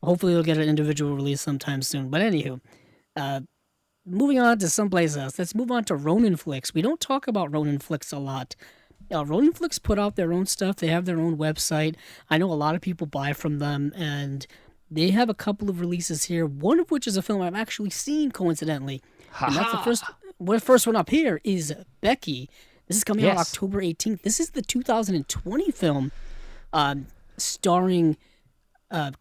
hopefully it'll get an individual release sometime soon. But anywho, moving on to someplace else. Let's move on to Ronin Flicks. We don't talk about Ronin Flicks a lot. Ronin Flicks put out their own stuff. They have their own website. I know a lot of people buy from them, and they have a couple of releases here, one of which is a film I've actually seen, coincidentally. And that's the first one up here is Becky. This is coming out October 18th. This is the 2020 film starring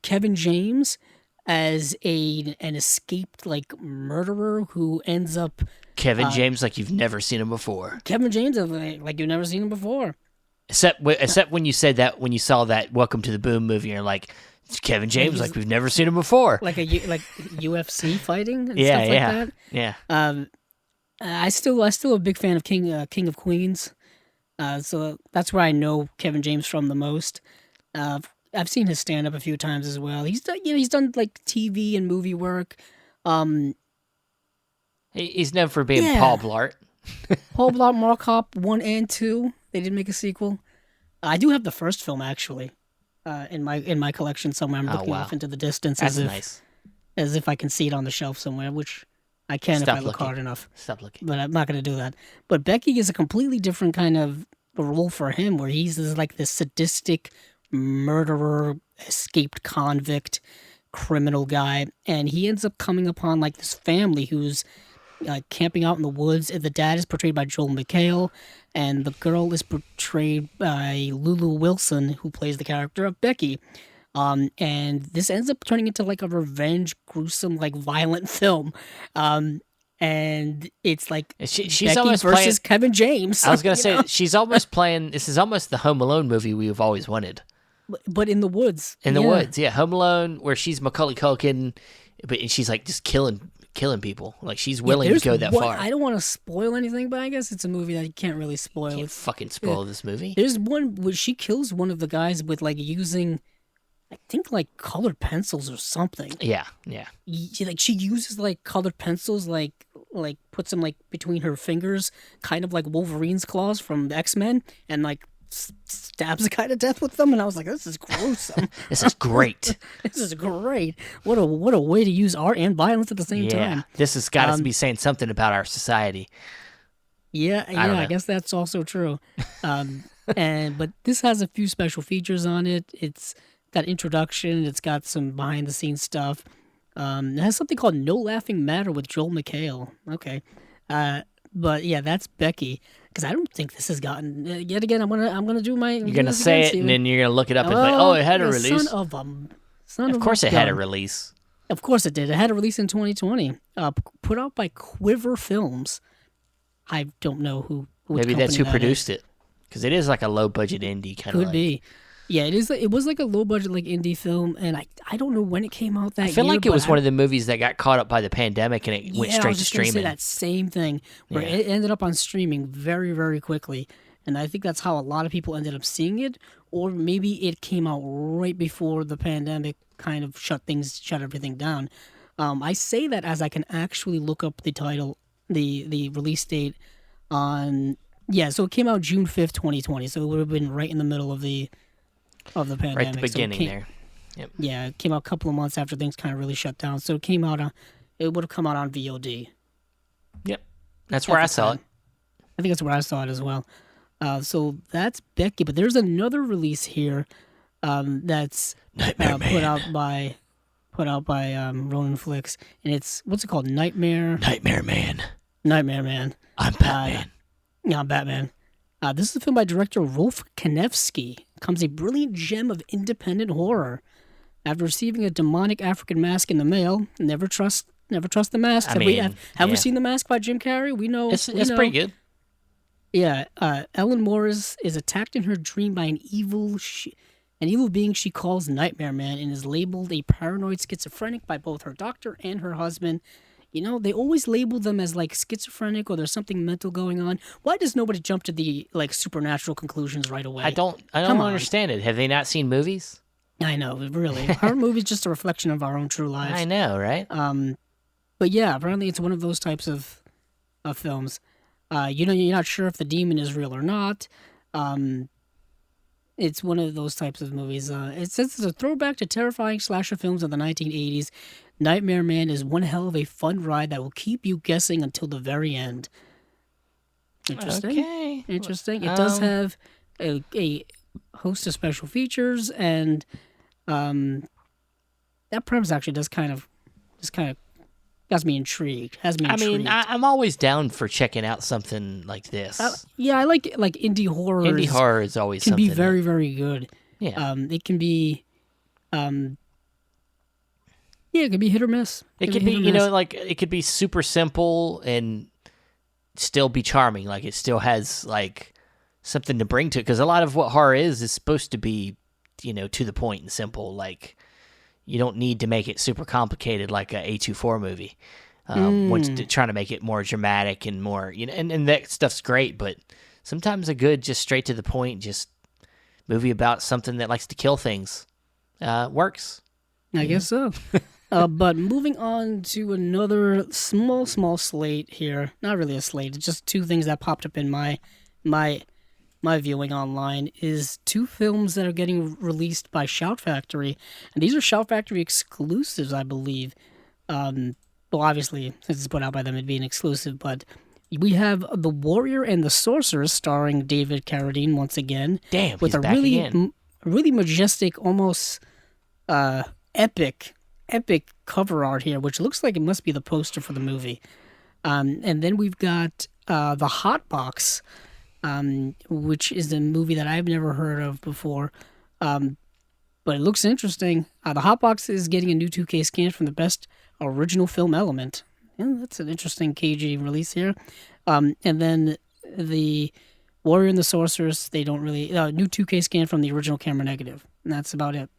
Kevin James as an escaped like murderer who ends up... Kevin James like you've never seen him before. Kevin James like you've never seen him before. Except when you said that, when you saw that Welcome to the Boom movie, you're like, it's Kevin James like we've never seen him before. Like UFC fighting and stuff like that. Yeah. I still a big fan of King of Queens. So that's where I know Kevin James from the most. I've seen his stand up a few times as well. He's done like TV and movie work. He's known for being Paul Blart. Paul Blart Mall Cop 1 and 2. They did make a sequel. I do have the first film actually in my collection somewhere. I'm looking off into the distance. That's nice. As if I can see it on the shelf somewhere, which I can if I look hard enough. Stop looking. But I'm not going to do that. But Becky is a completely different kind of role for him, where he's like this sadistic murderer, escaped convict, criminal guy, and he ends up coming upon like this family who's camping out in the woods. The dad is portrayed by Joel McHale, and the girl is portrayed by Lulu Wilson, who plays the character of Becky. And this ends up turning into like a revenge, gruesome, like violent film. And it's like she's Becky almost versus playing, Kevin James. I was gonna say know? she's almost playing. This is almost the Home Alone movie we've always wanted. But in the woods. In the woods, yeah, Home Alone, where she's Macaulay Culkin, but she's like just killing people. Like she's willing to go that far. I don't want to spoil anything, but I guess it's a movie that you can't really spoil. Can't fucking spoil this movie. There's one where she kills one of the guys with like using, I think like colored pencils or something. Yeah. She uses like colored pencils, like puts them like between her fingers, kind of like Wolverine's claws from the X-Men, and like stabs the guy to death with them. And I was like, this is gruesome. This is great. This is great. What a way to use art and violence at the same time. This has got to be saying something about our society. I guess that's also true. But this has a few special features on it. It's got introduction. It's got some behind the scenes stuff. It has something called No Laughing Matter with Joel McHale. Okay. But yeah, that's Becky. Because I don't think this has gotten. Yet again, I'm gonna do my. You're gonna say it, and then you're gonna look it up and be like, oh, it had a release. Of course, it had a release. Of course, it did. It had a release in 2020. Put out by Quiver Films. I don't know who. Maybe that's who produced it. Because it is like a low budget indie kind of. Could be. Yeah, it is. It was like a low budget like indie film, and I don't know when it came out that year. I feel like it was one of the movies that got caught up by the pandemic and it went straight to streaming. I was just gonna say that same thing, where it ended up on streaming very, very quickly, and I think that's how a lot of people ended up seeing it, or maybe it came out right before the pandemic kind of shut everything down. I say that as I can actually look up the title, the release date on. Yeah, so it came out June 5th, 2020. So it would have been right in the middle of the pandemic. Right at the beginning there. Yep. Yeah, it came out a couple of months after things kind of really shut down. So it came out it would have come out on VOD. Yep. That's where I saw it. I think that's where I saw it as well. So that's Becky, but there's another release here that's put out by Ronin Flicks, and it's what's it called? Nightmare Man. I'm Batman. Yeah, I'm Batman. This is a film by director Rolf Kanefsky. Comes a brilliant gem of independent horror. After receiving a demonic African mask in the mail, never trust the mask. Have we seen The Mask by Jim Carrey? We know it's pretty good. Yeah, Ellen Morris is attacked in her dream by an evil being she calls Nightmare Man, and is labeled a paranoid schizophrenic by both her doctor and her husband. You know, they always label them as like schizophrenic or there's something mental going on. Why does nobody jump to the like supernatural conclusions right away? I don't understand it. Have they not seen movies? I know, really. Our movie's just a reflection of our own true lives. I know, right? But yeah, apparently it's one of those types of films. You're not sure if the demon is real or not. It's one of those types of movies. It says it's a throwback to terrifying slasher films of the 1980s. Nightmare Man is one hell of a fun ride that will keep you guessing until the very end. Interesting. Okay. Interesting. It does have a host of special features, and that premise actually does kind of has me intrigued. I'm always down for checking out something like this. I like indie horror. Indie horror is always can something be very, very good. Yeah. It can be. It could be hit or miss. It could be, it could be super simple and still be charming. Like it still has like something to bring to it. Because a lot of what horror is supposed to be, to the point and simple. Like you don't need to make it super complicated like a A24 movie. Trying to make it more dramatic and more, and that stuff's great. But sometimes a good, just straight to the point, just movie about something that likes to kill things works. I guess so. But moving on to another small slate here. Not really a slate. It's just two things that popped up in my viewing online is two films that are getting released by Shout Factory. And these are Shout Factory exclusives, I believe. Well, obviously, since it's put out by them, it'd be an exclusive. But we have The Warrior and the Sorceress starring David Carradine once again. Damn, he's back again. really majestic, almost epic cover art here, which looks like it must be the poster for the movie. And then we've got The Hot Box, which is a movie that I've never heard of before. But it looks interesting. The Hot Box is getting a new 2K scan from the best original film element. Yeah, that's an interesting KG release here. And then the Warrior and the Sorceress, they don't really... new 2K scan from the original camera negative. And that's about it.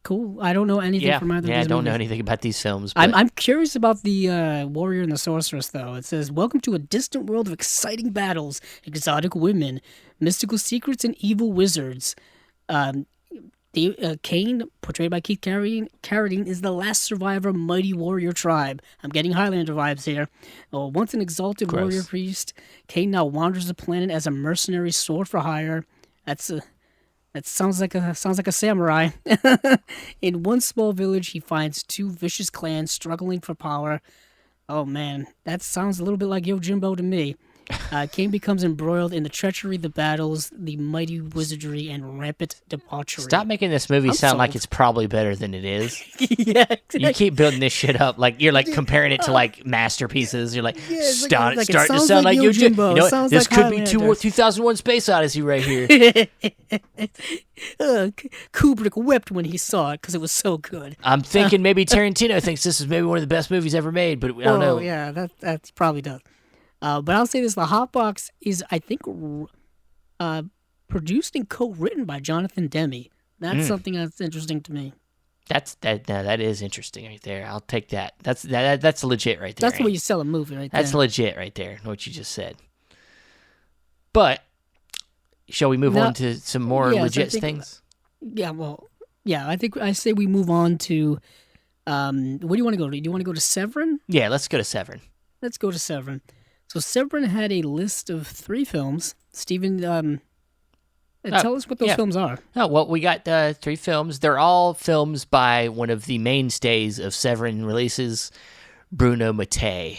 Cool. I don't know anything from either of these I don't know movies. anything about these films. But... I'm curious about the Warrior and the Sorceress, though. It says, welcome to a distant world of exciting battles, exotic women, mystical secrets, and evil wizards. Kane, portrayed by Keith Carradine, is the last survivor of a mighty warrior tribe. I'm getting Highlander vibes here. Once an exalted warrior priest, Kane now wanders the planet as a mercenary sword for hire. That sounds like a samurai. In one small village, he finds two vicious clans struggling for power. Oh man, that sounds a little bit like Yojimbo to me. Kane becomes embroiled in the treachery, the battles, the mighty wizardry, and rampant debauchery. Stop making this movie sound like it's probably better than it is. Yeah, exactly. You keep building this shit up like you're like comparing it to like masterpieces. You're like starting to sound like Yojimbo. You know, this like could be Highlander. 2001: Space Odyssey right here. Kubrick wept when he saw it because it was so good. I'm thinking maybe Tarantino thinks this is maybe one of the best movies ever made, but I don't know. Yeah, that probably does. But I'll say this: The Hot Box is, I think, produced and co-written by Jonathan Demme. That's something that's interesting to me. That is interesting right there. I'll take that. That's legit right there. That's the way you sell a movie right there. That's legit right there, what you just said. But shall we move on to some more legit things? Yeah, I say we move on to, where do you want to go to? Do you want to go to Severin? Yeah, let's go to Severin. Let's go to Severin. So Severin had a list of 3 films. Steven, tell us what those films are. Oh, well, we got 3 films. They're all films by one of the mainstays of Severin releases, Bruno Mattei.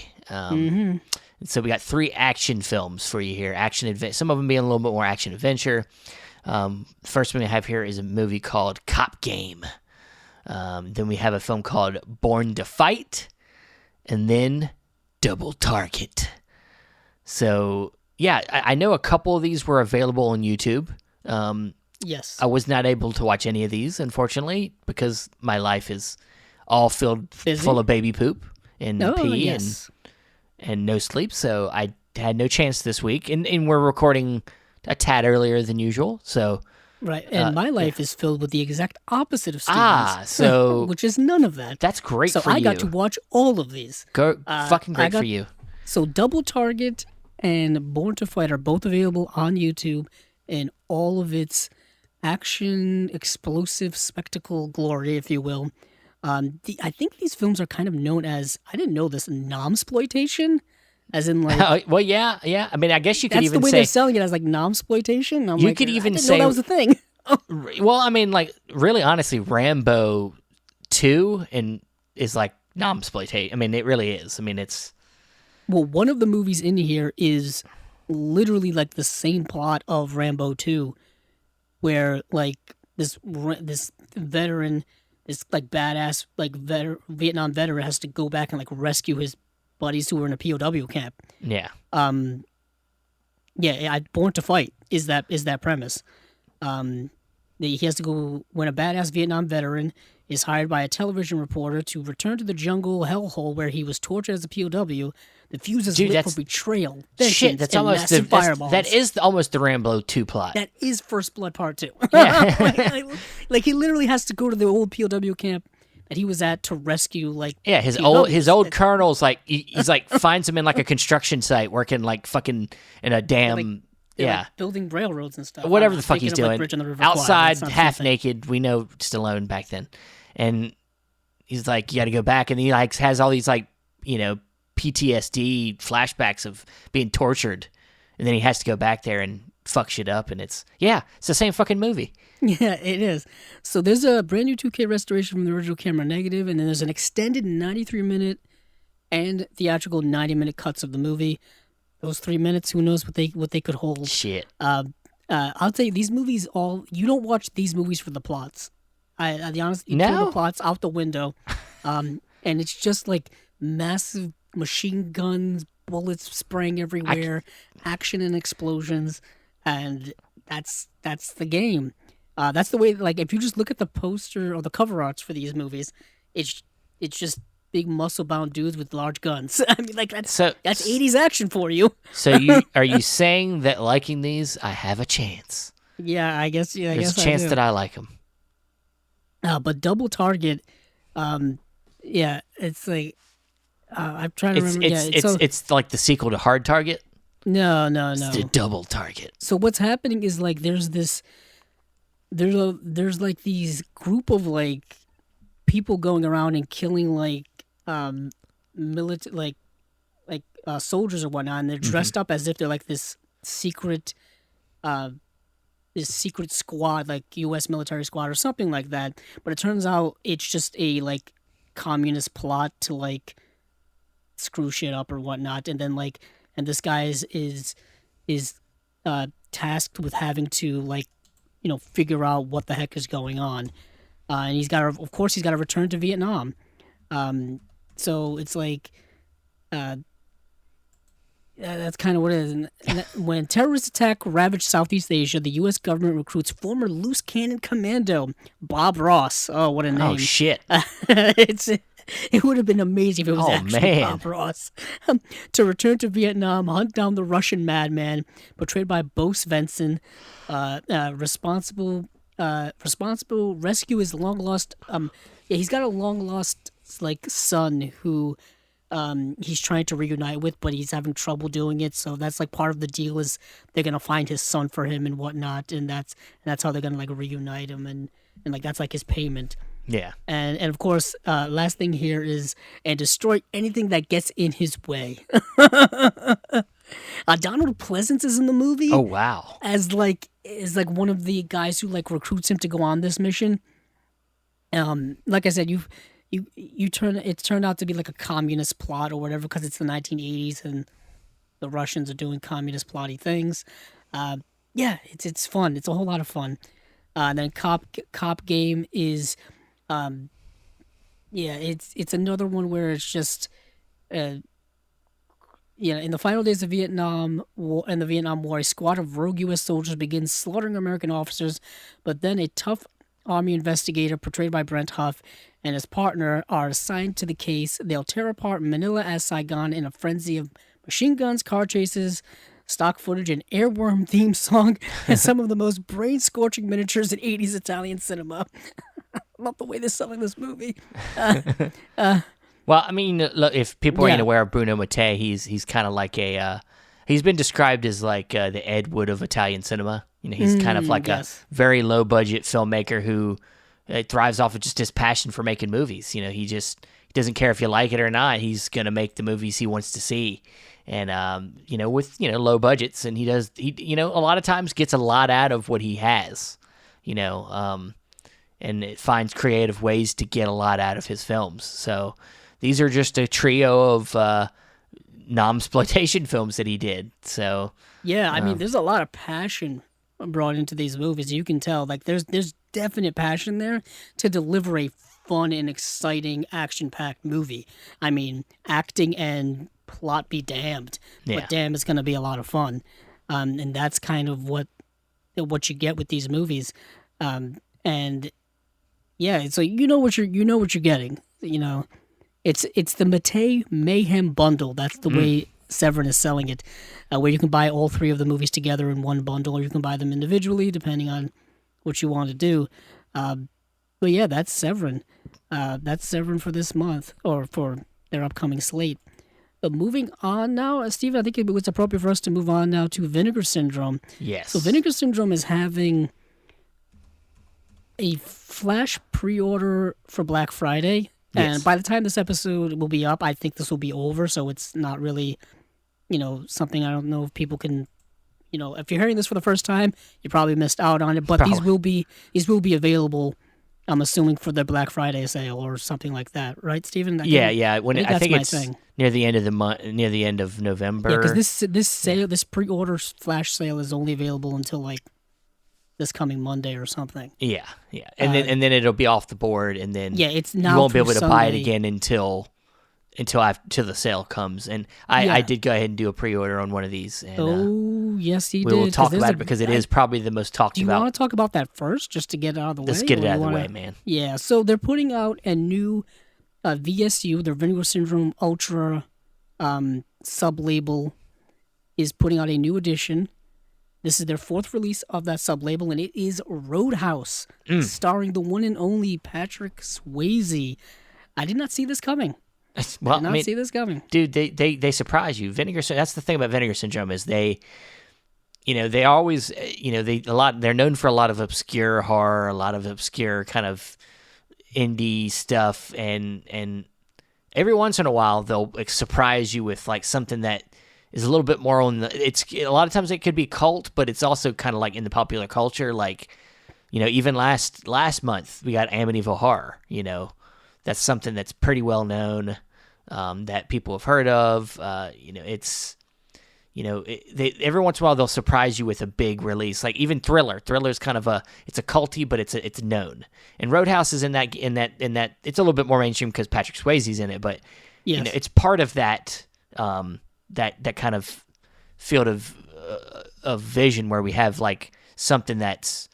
So we got 3 action films for you here. Some of them being a little bit more action adventure. First one we have here is a movie called Cop Game. Then we have a film called Born to Fight. And then Double Target. So, yeah, I know a couple of these were available on YouTube. Yes. I was not able to watch any of these, unfortunately, because my life is all full of baby poop and pee and no sleep. So I had no chance this week. And we're recording a tad earlier than usual. So right. And my life is filled with the exact opposite of Steven's. So which is none of that. That's great for you. So I got to watch all of these. Fucking great for you. So Double Target and Born to Fight are both available on YouTube in all of its action, explosive, spectacle glory, if you will. I think these films are kind of known as, I didn't know this, nomsploitation, as in like... well, yeah. I mean, I guess you could even say... That's the way they're selling it, as like nomsploitation. You could even say... I didn't know that was a thing. Well, I mean, like, really, honestly, Rambo 2 is like nomsploitation. I mean, it really is. I mean, it's... Well, one of the movies in here is literally like the same plot of Rambo 2, where like this veteran, this like badass like Vietnam veteran has to go back and like rescue his buddies who were in a POW camp. Yeah. Born to Fight is that premise. He has to go when a badass Vietnam veteran is hired by a television reporter to return to the jungle hellhole where he was tortured as a POW. The fuse is lit for betrayal. Shit, that's almost that is almost the Rambo 2 plot. That is First Blood Part 2. Yeah. like he literally has to go to the old POW camp that he was at to rescue his old colonel's like he's like finds him in like a construction site working like fucking in a damn like building railroads and stuff. Whatever the fuck he's doing. Like outside, half naked. We know Stallone back then. And he's like, you got to go back. And he like has all these like, PTSD flashbacks of being tortured. And then he has to go back there and fuck shit up. And it's the same fucking movie. Yeah, it is. So there's a brand new 2K restoration from the original camera negative. And then there's an extended 93-minute and theatrical 90-minute cuts of the movie. Those 3 minutes, who knows what they could hold. Shit. I'll tell you, these movies you don't watch these movies for the plots. I'll be honest, you throw No? the plots out the window, and it's just like massive machine guns, bullets spraying everywhere, action and explosions, and that's the game. That's the way. Like if you just look at the poster or the cover arts for these movies, it's just big muscle bound dudes with large guns. I mean, like that's 80s action for you. So are you saying that liking these, I have a chance? Yeah, I guess. Yeah, There's a chance that I like them. But Double Target, yeah, it's like I'm trying to remember. It's like the sequel to Hard Target. No. It's the Double Target. So what's happening is like there's like these group of like people going around and killing like soldiers or whatnot, and they're dressed up as if they're like this secret squad, like U.S. military squad or something like that. But it turns out it's just a like communist plot to like screw shit up or whatnot. And then like, and this guy is tasked with having to like, figure out what the heck is going on. And he's got to return to Vietnam. So it's like, that's kind of what it is. And when terrorist attack ravaged Southeast Asia, the U.S. government recruits former loose cannon commando Bob Ross. Oh, what a name! Oh shit! It would have been amazing if it was actually Bob Ross to return to Vietnam, hunt down the Russian madman portrayed by Bo Svensson, responsible rescue his long lost. He's got a long lost like son who. He's trying to reunite with, but he's having trouble doing it. So that's like part of the deal is they're gonna find his son for him and whatnot, and that's how they're gonna like reunite him and like that's like his payment. Yeah. And of course, last thing here is and destroy anything that gets in his way. Donald Pleasance is in the movie. Oh wow! As like one of the guys who like recruits him to go on this mission. Like I said, it turned out to be like a communist plot or whatever because it's the 1980s and the Russians are doing communist plotty things. Yeah, it's fun. It's a whole lot of fun. Then Cop Game is, it's another one where it's just, in the final days of the Vietnam War, a squad of rogue U.S. soldiers begins slaughtering American officers, but then a tough Army investigator portrayed by Brent Huff and his partner are assigned to the case. They'll tear apart Manila as Saigon in a frenzy of machine guns, car chases, stock footage, an airworm theme song, and some of the most brain-scorching miniatures in 80s Italian cinema. I love the way they're selling this movie. Well, I mean, look, if people ain't aware of Bruno Mattei, he's kind of like he's been described as like the Ed Wood of Italian cinema. He's kind of like a very low-budget filmmaker who thrives off of just his passion for making movies. He doesn't care if you like it or not. He's gonna make the movies he wants to see, and with low budgets, and he a lot of times gets a lot out of what he has, and it finds creative ways to get a lot out of his films. So these are just a trio of non-exploitation films that he did. So yeah, I mean, there's a lot of passion brought into these movies. You can tell like there's definite passion there to deliver a fun and exciting action-packed movie. I mean, acting and plot be damned, but damn, it's going to be a lot of fun. And that's kind of what you get with these movies. And yeah, so you know what you're getting. It's the Mattei Mayhem bundle. That's the way Severin is selling it, where you can buy all three of the movies together in one bundle, or you can buy them individually, depending on what you want to do. But yeah, that's Severin. That's Severin for this month, or for their upcoming slate. But moving on now, Stephen, I think it was appropriate for us to move on now to Vinegar Syndrome. Yes. So Vinegar Syndrome is having a flash pre-order for Black Friday. Yes. And by the time this episode will be up, I think this will be over, so it's not really, something I don't know if people can, if you're hearing this for the first time, you probably missed out on it, but these will be available, I'm assuming, for their Black Friday sale or something like that, right, Stephen? Yeah. I think it's thing. Near the end of the month, near the end of November. Yeah, because this pre-order flash sale is only available until like this coming Monday or something. Yeah, and then it'll be off the board, and then it's now you won't be able to buy it Sunday. again until the sale comes. And I did go ahead and do a pre-order on one of these. And, yes, you we did. will 'cause talk there's about it because it is probably the most talked Do you about. want to talk about that first, just to get it out of the way? Let's get it or out you of the wanna- way, man. Yeah, so they're putting out a new VSU, their Vinegar Syndrome Ultra sub-label, is putting out a new edition. This is their 4th release of that sub-label, and it is Roadhouse, starring the one and only Patrick Swayze. I did not see this coming. Well, Did not see this coming. Dude, they surprise you. Vinegar. That's the thing about Vinegar Syndrome is they always, they're known for a lot of obscure horror, a lot of obscure kind of indie stuff, and every once in a while they'll surprise you with like something that is a little bit more on the. It's a lot of times it could be cult, but it's also kind of like in the popular culture. Like, even last month we got Amityville Horror. That's something that's pretty well known, that people have heard of. It's. Every once in a while they'll surprise you with a big release, like even Thriller. Thriller's kind of it's a culty, but it's known. And Roadhouse is in that it's a little bit more mainstream because Patrick Swayze's in it, but Yes. it's part of that that kind of field of vision where we have like something that's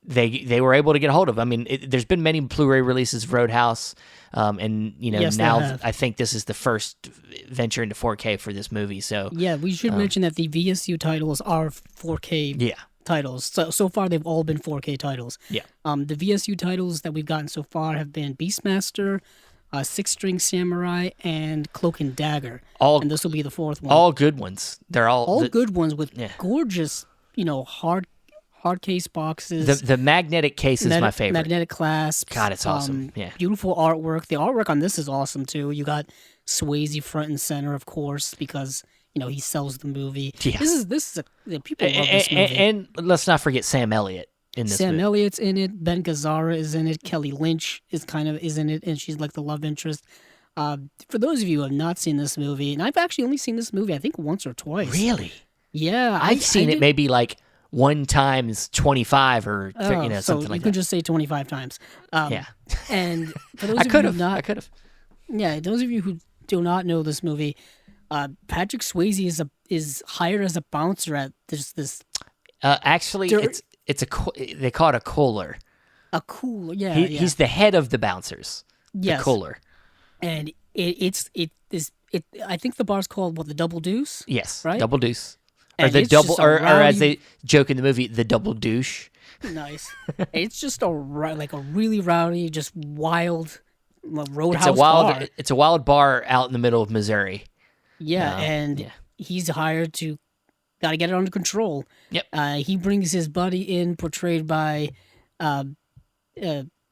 they were able to get a hold of. I mean, there's been many Blu-ray releases of Roadhouse, and Yes, they now have. I think this is the first venture into 4K for this movie. So Yeah, we should mention that the VSU titles are 4K yeah, titles. So far, they've all been 4K titles. yeah, The VSU titles that we've gotten so far have been Beastmaster, Six String Samurai, and Cloak and Dagger. all And this will be the 4th one. all good ones. They're all Good ones with Yeah. gorgeous, hard case boxes. the magnetic case is my favorite. Magnetic clasps. God, it's awesome. Yeah. Beautiful artwork. The artwork on this is awesome too. You got Swayze front and center, of course, because he sells the movie. Yeah. This is people love this movie. And let's not forget Sam Elliott in this Sam movie. Elliott's in it. Ben Gazzara is in it. Kelly Lynch is in it, and she's like the love interest. For those of you who have not seen this movie, and I've actually only seen this movie, I think once or twice. Really? Yeah, I've seen it did- maybe like 1 times 25 or Oh, something so like you that. can just say 25 times. Yeah. And for those I of could you have. who not, I could have. yeah, those of you who do not know this movie, Patrick Swayze is hired as a bouncer at this Actually, Dirt- they call it a cooler. a cool yeah, He's the head of the bouncers. yes, The cooler. and it I think the bar's called the Double Deuce. Yes. Right? Double deuce. Or And the it's double, just a or as rowdy- they joke in the movie, the double douche. Nice. It's just a really rowdy, just wild roadhouse bar. It's a wild bar out in the middle of Missouri. Yeah, and yeah. he's hired to got to get it under control. Yep. He brings his buddy in, portrayed by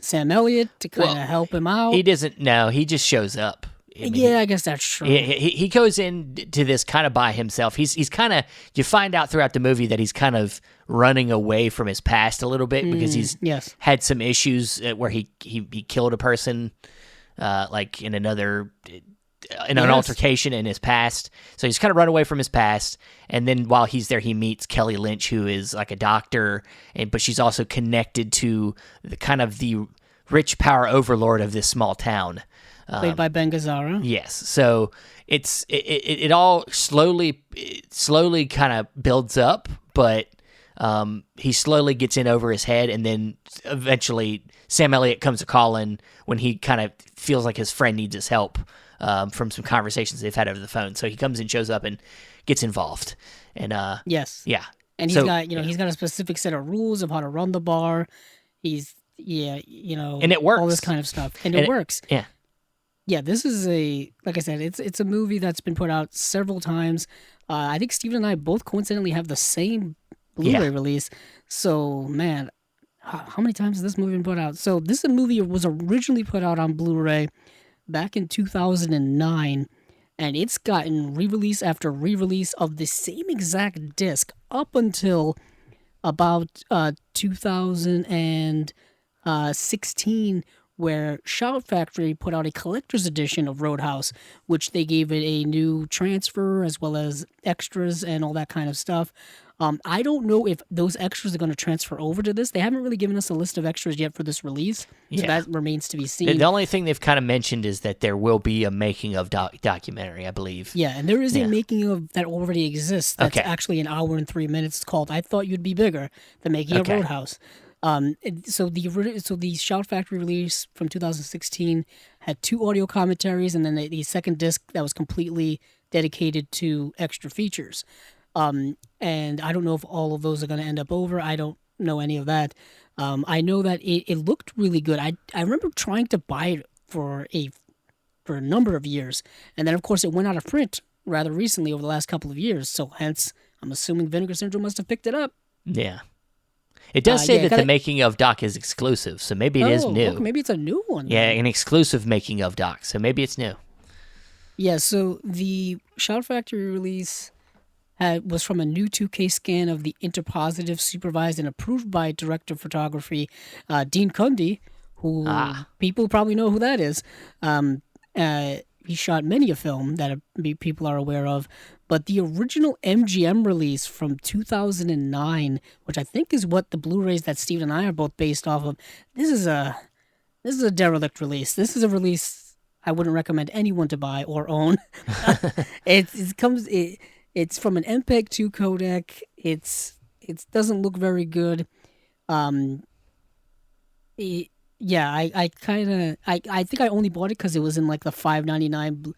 Sam Elliott, to kind of help him out. He doesn't. No, he just shows up. I mean, yeah, I guess that's true. he goes into this kind of by himself. He's kind of, you find out throughout the movie that he's kind of running away from his past a little bit because he's yes. had some issues where he killed a person, like in an altercation in his past. So he's kind of run away from his past. And then while he's there, he meets Kelly Lynch, who is like a doctor, but she's also connected to the kind of the rich power overlord of this small town. Played by Ben Gazzara. Yes. So it all slowly kind of builds up, but he slowly gets in over his head, and then eventually Sam Elliott comes a calling when he kind of feels like his friend needs his help from some conversations they've had over the phone. So he comes and shows up and gets involved. And Yes. yeah. And So- he's got a specific set of rules of how to run the bar. And it works. all this kind of stuff, and And it works. Yeah. Yeah, this is like I said, it's a movie that's been put out several times. I think Steven and I both coincidentally have the same Blu-ray Yeah. release. So, man, how many times has this movie been put out? So, this movie was originally put out on Blu-ray back in 2009, and it's gotten re-release after re-release of the same exact disc up until about 2016, where Shout Factory put out a collector's edition of Roadhouse, which they gave it a new transfer as well as extras and all that kind of stuff. I don't know if those extras are going to transfer over to this. They haven't really given us a list of extras yet for this release, so that remains to be seen. The only thing they've kind of mentioned is that there will be a making of documentary, I believe. Yeah, and there is a making of that already exists. That's actually an hour and 3 minutes. It's called "I Thought You'd Be Bigger," the making of Roadhouse. So the Shout Factory release from 2016 had 2 audio commentaries, and then the second disc that was completely dedicated to extra features. And I don't know if all of those are going to end up over. I don't know any of that. I know that it looked really good. I remember trying to buy it for a number of years, and then of course it went out of print rather recently over the last couple of years. So hence, I'm assuming Vinegar Syndrome must have picked it up. Yeah. It does say that the making of doc is exclusive, so maybe it is new. Okay, maybe it's a new one. Yeah, an exclusive making of doc, so maybe it's new. Yeah, so the Shout Factory release was from a new 2K scan of the interpositive, supervised and approved by director of photography Dean Cundy, who people probably know who that is. He shot many a film that people are aware of, but the original MGM release from 2009, which I think is what the Blu-rays that Steve and I are both based off of, this is a derelict release. This is a release I wouldn't recommend anyone to buy or own. It's from an MPEG 2 codec. It doesn't look very good. I think I only bought it because it was in like the $5.99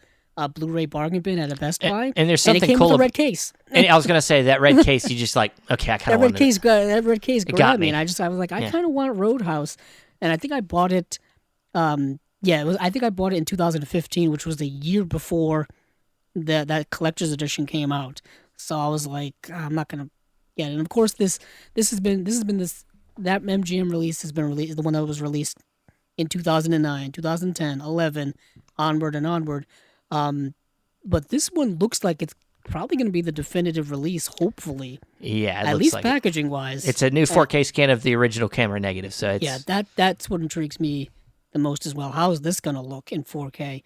Blu-ray bargain bin at a Best Buy. And there's something and it came cool with a red case. And I was gonna say that red case. You just like, okay, I kind of want that red case grabbed me, and I was like, I kind of want Roadhouse, and I think I bought it. I think I bought it in 2015, which was the year before that collector's edition came out. So I was like, I'm not gonna get it. And of course, that MGM release has been released, the one that was released in 2009, 2010, 11, onward and onward. But this one looks like it's probably going to be the definitive release, hopefully. Yeah, at least like packaging wise. It's a new 4K scan of the original camera negative. So it's... that's what intrigues me the most as well. How is this going to look in 4K?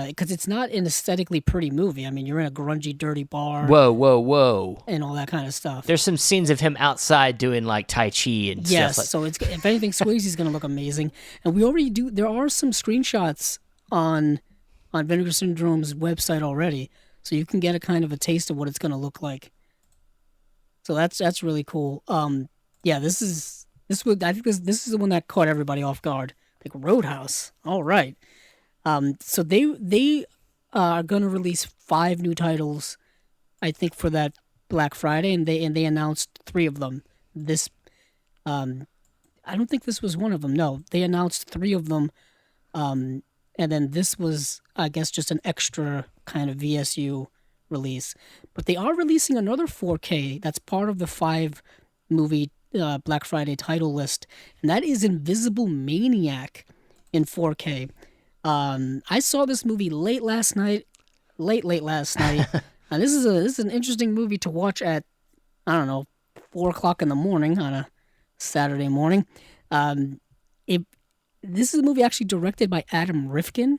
Because it's not an aesthetically pretty movie. I mean, you're in a grungy, dirty bar. Whoa. And all that kind of stuff. There's some scenes of him outside doing like Tai Chi and stuff. Yes, so if anything, Swayze's going to look amazing. And we already do, there are some screenshots on Vinegar Syndrome's website already. So you can get a kind of a taste of what it's going to look like. So that's really cool. I think this is the one that caught everybody off guard. Like Roadhouse. All right. So they are going to release 5 new titles, I think, for that Black Friday, and they announced 3 of them. I don't think this was one of them. No, they announced 3 of them, and then this was, I guess, just an extra kind of VSU release. But they are releasing another 4K that's part of the 5 movie Black Friday title list, and that is Invisible Maniac in 4K. I saw this movie late last night, and this is an interesting movie to watch at, I don't know, 4:00 in the morning on a Saturday morning. This is a movie actually directed by Adam Rifkin.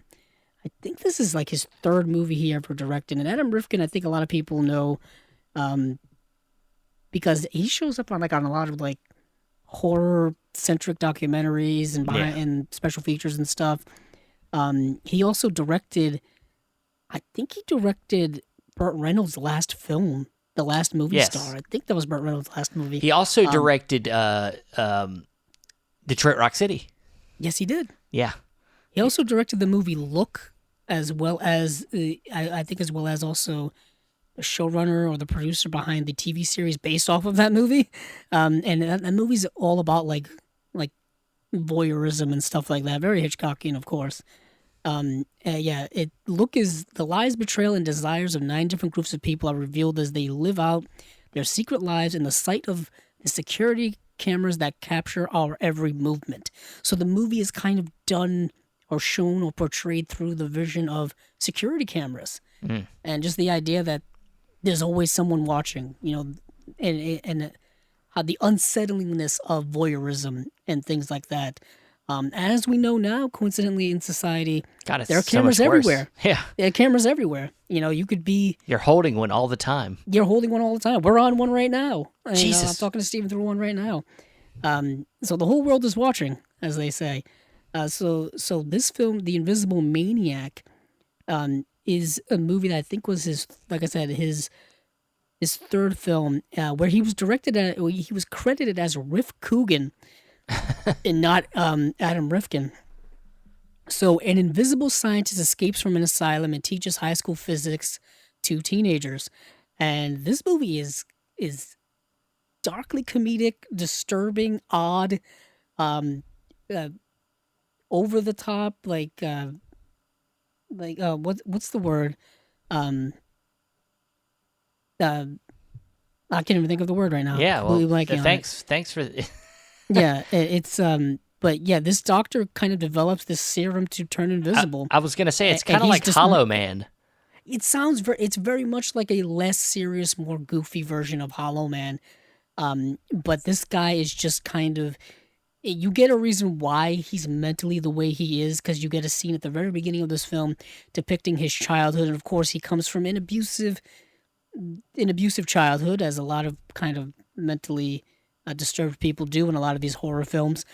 I think this is like his 3rd movie he ever directed, and Adam Rifkin, I think a lot of people know, because he shows up on a lot of like horror-centric documentaries and special features and stuff. He also directed, I think he directed Burt Reynolds' last film, The Last Movie Star. I think that was Burt Reynolds' last movie. He also directed Detroit Rock City. Yes, he did. Yeah. He also directed the movie Look, as well as, I think as well as also the showrunner or the producer behind the TV series based off of that movie. And that movie's all about like voyeurism and stuff like that. Very Hitchcockian, of course. Look is the lies, betrayal, and desires of 9 different groups of people are revealed as they live out their secret lives in the sight of the security cameras that capture our every movement. So the movie is kind of done or shown or portrayed through the vision of security cameras. And just the idea that there's always someone watching, and how the unsettlingness of voyeurism and things like that. As we know now, coincidentally in society, God, it's there are so much cameras worse. everywhere. Yeah. There are cameras everywhere. You know, you could be You're holding one all the time. you're holding one all the time. We're on one right now. I'm Jesus. talking to Steven through one right now. So the whole world is watching, as they say. So this film, The Invisible Maniac, is a movie that I think was his, like I said, his third film, where he was he was credited as Riff Coogan and not Adam Rifkin. So an invisible scientist escapes from an asylum and teaches high school physics to teenagers. And this movie is darkly comedic, disturbing, odd, um, uh, over the top, what's the word? Um, uh, I can't even think of the word right now. Yeah, well, Completely blanking on it. thanks for Yeah, it's but yeah, this doctor kind of develops this serum to turn invisible. I was going to say it's And kind of he's like just- Hollow Man. It's very much like a less serious, more goofy version of Hollow Man. But this guy is just kind of, you get a reason why he's mentally the way he is, because you get a scene at the very beginning of this film depicting his childhood, and of course he comes from an abusive childhood, as a lot of kind of mentally disturbed people do in a lot of these horror films.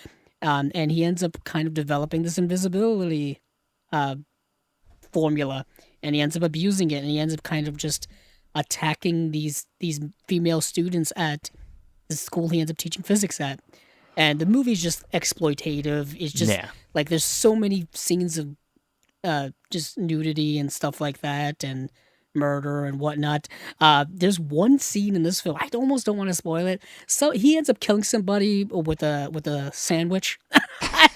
And he ends up kind of developing this invisibility formula, and he ends up abusing it, and he ends up kind of just attacking these female students at the school he ends up teaching physics at. And the movie's just exploitative. It's just like there's so many scenes of just nudity and stuff like that, and murder and whatnot. There's one scene in this film, I almost don't want to spoil it. So he ends up killing somebody with a sandwich. I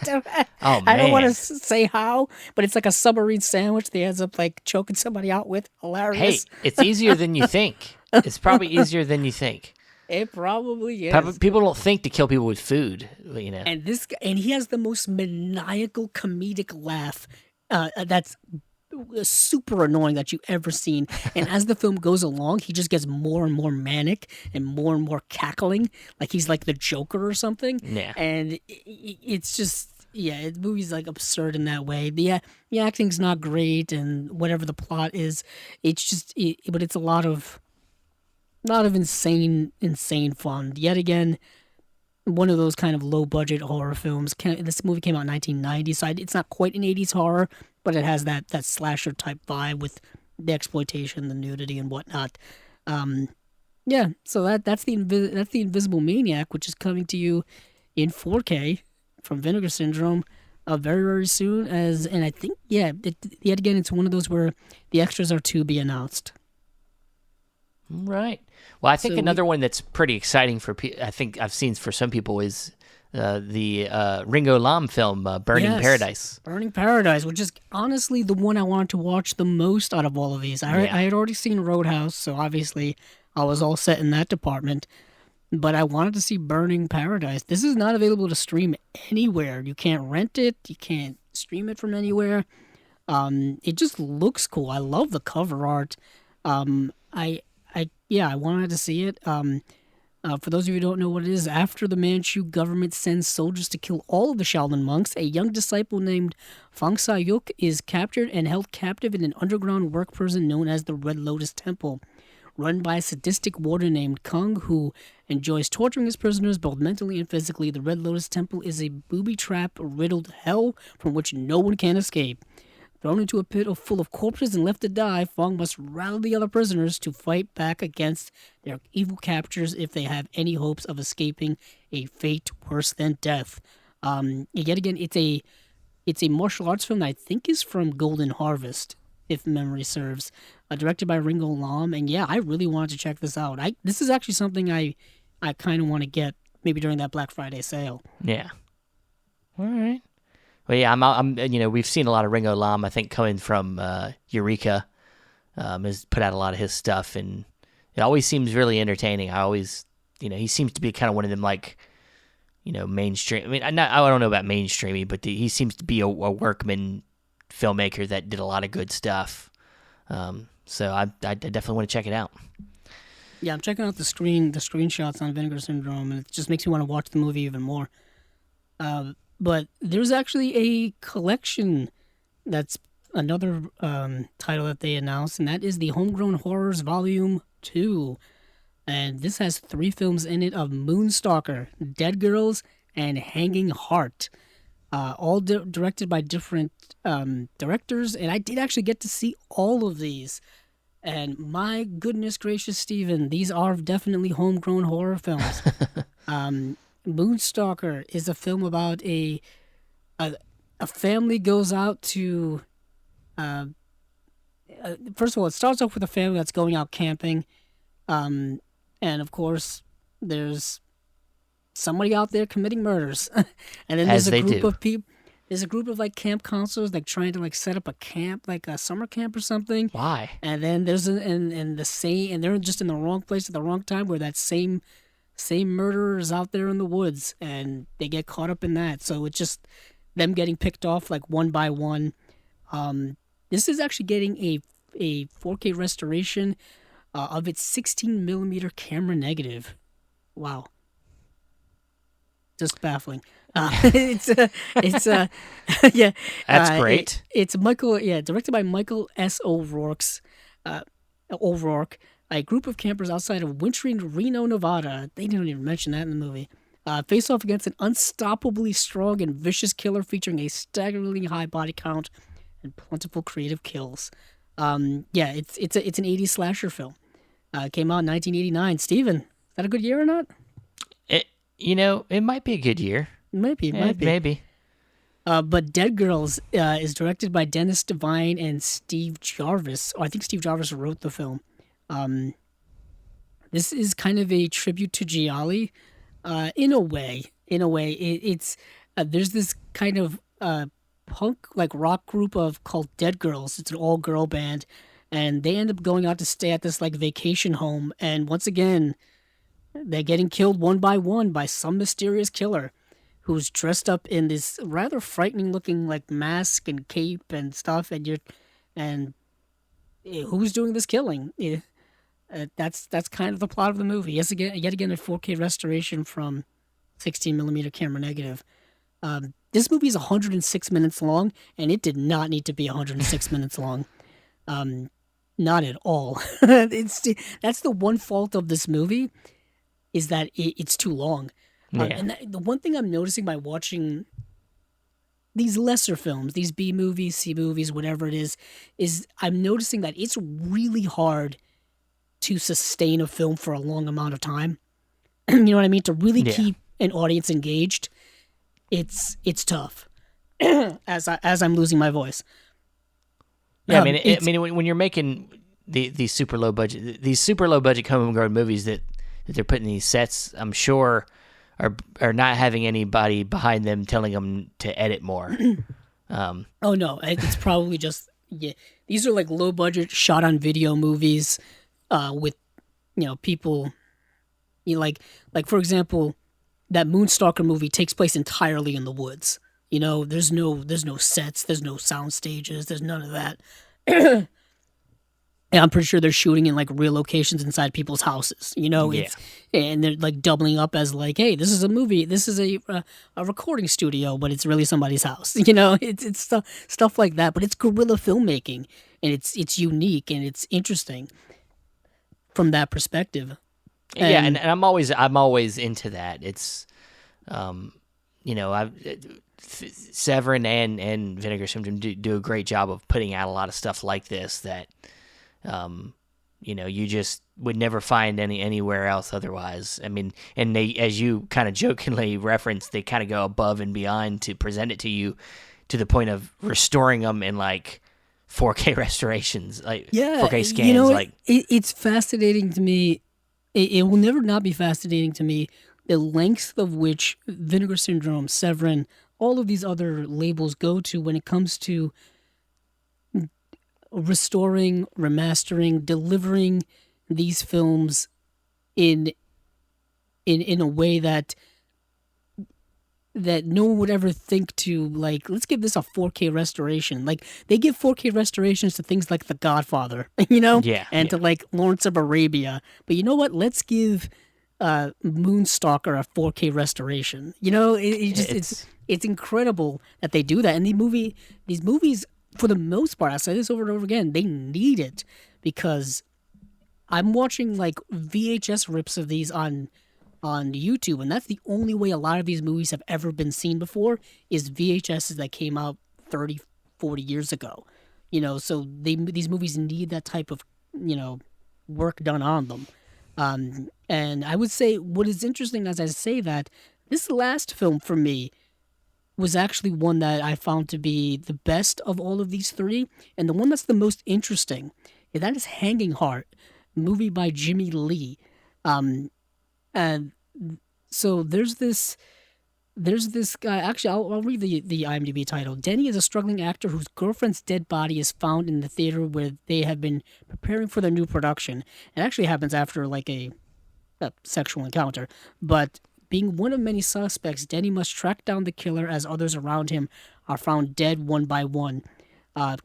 don't want to say how, but it's like a submarine sandwich that he ends up like choking somebody out with. Hilarious. Hey, it's easier than you think. It's probably easier than you think. It probably is. People don't think to kill people with food, you know. And and he has the most maniacal comedic laugh. That's super annoying that you've ever seen. And as the film goes along, he just gets more and more manic and more cackling, like he's like the Joker or something. Yeah. And it's just, the movie's like absurd in that way. The acting's not great, and whatever the plot is, it's just, but it's a lot of insane fun. Yet again, one of those kind of low budget horror films. This movie came out in 1990, so it's not quite an 80s horror, but it has that slasher type vibe with the exploitation, the nudity, and whatnot. So that's the Invisible Maniac, which is coming to you in 4K from Vinegar Syndrome very, very soon. And I think yet again, it's one of those where the extras are to be announced. Right. Well, I think another one that's pretty exciting I think I've seen for some people is the Ringo Lam film, Burning Paradise. Burning Paradise, which is honestly the one I wanted to watch the most out of all of these. I had already seen Roadhouse, so obviously I was all set in that department. But I wanted to see Burning Paradise. This is not available to stream anywhere. You can't rent it. You can't stream it from anywhere. It just looks cool. I love the cover art. I wanted to see it. For those of you who don't know what it is, after the Manchu government sends soldiers to kill all of the Shaolin monks, a young disciple named Fang Sa-yuk is captured and held captive in an underground work prison known as the Red Lotus Temple, run by a sadistic warden named Kung, who enjoys torturing his prisoners both mentally and physically. The Red Lotus Temple is a booby-trap-riddled hell from which no one can escape. Thrown into a pit full of corpses and left to die, Fong must rally the other prisoners to fight back against their evil captors if they have any hopes of escaping a fate worse than death. Yet again, it's a martial arts film that I think is from Golden Harvest, if memory serves, directed by Ringo Lam. And I really wanted to check this out. This is actually something I kind of want to get maybe during that Black Friday sale. Yeah. All right. Well, yeah, I'm. We've seen a lot of Ringo Lam. I think coming from Eureka, has put out a lot of his stuff, and it always seems really entertaining. I always, he seems to be kind of one of them, like, mainstream. I mean, I don't know about mainstreamy, but he seems to be a workman filmmaker that did a lot of good stuff. So I definitely want to check it out. Yeah, I'm checking out the screenshots on Vinegar Syndrome, and it just makes me want to watch the movie even more. But there's actually a collection that's another title that they announced, and that is the Homegrown Horrors Volume 2. And this has 3 films in it of Moonstalker, Dead Girls, and Hanging Heart. All directed by different directors, and I did actually get to see all of these. And my goodness gracious, Steven, these are definitely homegrown horror films. Moonstalker is a film about a family goes out to. First of all, it starts off with a family that's going out camping, and of course, there's somebody out there committing murders, and then there's a group of people. There's a group of like camp counselors like trying to like set up a camp, like a summer camp or something. Why? And then there's and they're just in the wrong place at the wrong time where that same murderer is out there in the woods, and they get caught up in that. So it's just them getting picked off like one by one. This is actually getting a 4K restoration of its 16mm camera negative. Wow. Just baffling. It's yeah. That's great. It's directed by Michael S. O'Rourke. A group of campers outside of wintry Reno, Nevada. They didn't even mention that in the movie. Face off against an unstoppably strong and vicious killer featuring a staggeringly high body count and plentiful creative kills. It's an 80s slasher film. Came out in 1989. Steven, is that a good year or not? It might be a good year. Maybe. But Dead Girls is directed by Dennis Devine and Steve Jarvis. I think Steve Jarvis wrote the film. This is kind of a tribute to Gialli, in a way. It's there's this kind of punk like rock group called Dead Girls. It's an all girl band, and they end up going out to stay at this like vacation home. And once again, they're getting killed one by one by some mysterious killer who's dressed up in this rather frightening looking like mask and cape and stuff. And who's doing this killing? That's kind of the plot of the movie. Yet again, a 4K restoration from 16mm camera negative. This movie is 106 minutes long, and it did not need to be 106 minutes long. Not at all. That's the one fault of this movie, is that it's too long. And the one thing I'm noticing by watching these lesser films, these B movies, C movies, whatever it is I'm noticing that it's really hard to sustain a film for a long amount of time. You know what I mean? To really keep an audience engaged, it's tough. as I'm losing my voice. Yeah, when you're making these super low budget homegrown movies that they're putting these sets, I'm sure are not having anybody behind them telling them to edit more. Oh no, it's probably just these are like low budget shot on video movies with people like for example, that Moonstalker movie takes place entirely in the woods. There's no sets, there's no sound stages, there's none of that. And I'm pretty sure they're shooting in like real locations inside people's houses, and they're like doubling up as like, hey, this is a movie, this is a recording studio, but it's really somebody's house. It's stuff like that. But it's guerrilla filmmaking, and it's unique and it's interesting from that perspective. And I'm always into that. It's, Severin and Vinegar Syndrome do a great job of putting out a lot of stuff like this that. You just would never find anywhere else otherwise. I mean, and they, as you kind of jokingly referenced, they kind of go above and beyond to present it to you to the point of restoring them in like 4K restorations, like 4K scans. It's fascinating to me. It will never not be fascinating to me the lengths of which Vinegar Syndrome, Severin, all of these other labels go to when it comes to restoring, remastering, delivering these films in a way that no one would ever think to, like, let's give this a 4K restoration. Like, they give 4K restorations to things like The Godfather, and to like Lawrence of Arabia. But you know what? Let's give Moonstalker a 4K restoration. it's incredible that they do that. And these movies, for the most part, I say this over and over again, they need it because I'm watching like VHS rips of these on YouTube, and that's the only way a lot of these movies have ever been seen before is VHSs that came out 30, 40 years ago. So these movies need that type of, work done on them. And I would say what is interesting as I say that, this last film for me was actually one that I found to be the best of all of these three, and the one that's the most interesting, and that is Hanging Heart, movie by Jimmy Lee. And so there's this guy. Actually, I'll read the IMDb title. Denny is a struggling actor whose girlfriend's dead body is found in the theater where they have been preparing for their new production. It actually happens after like a sexual encounter. But being one of many suspects, Denny must track down the killer as others around him are found dead one by one.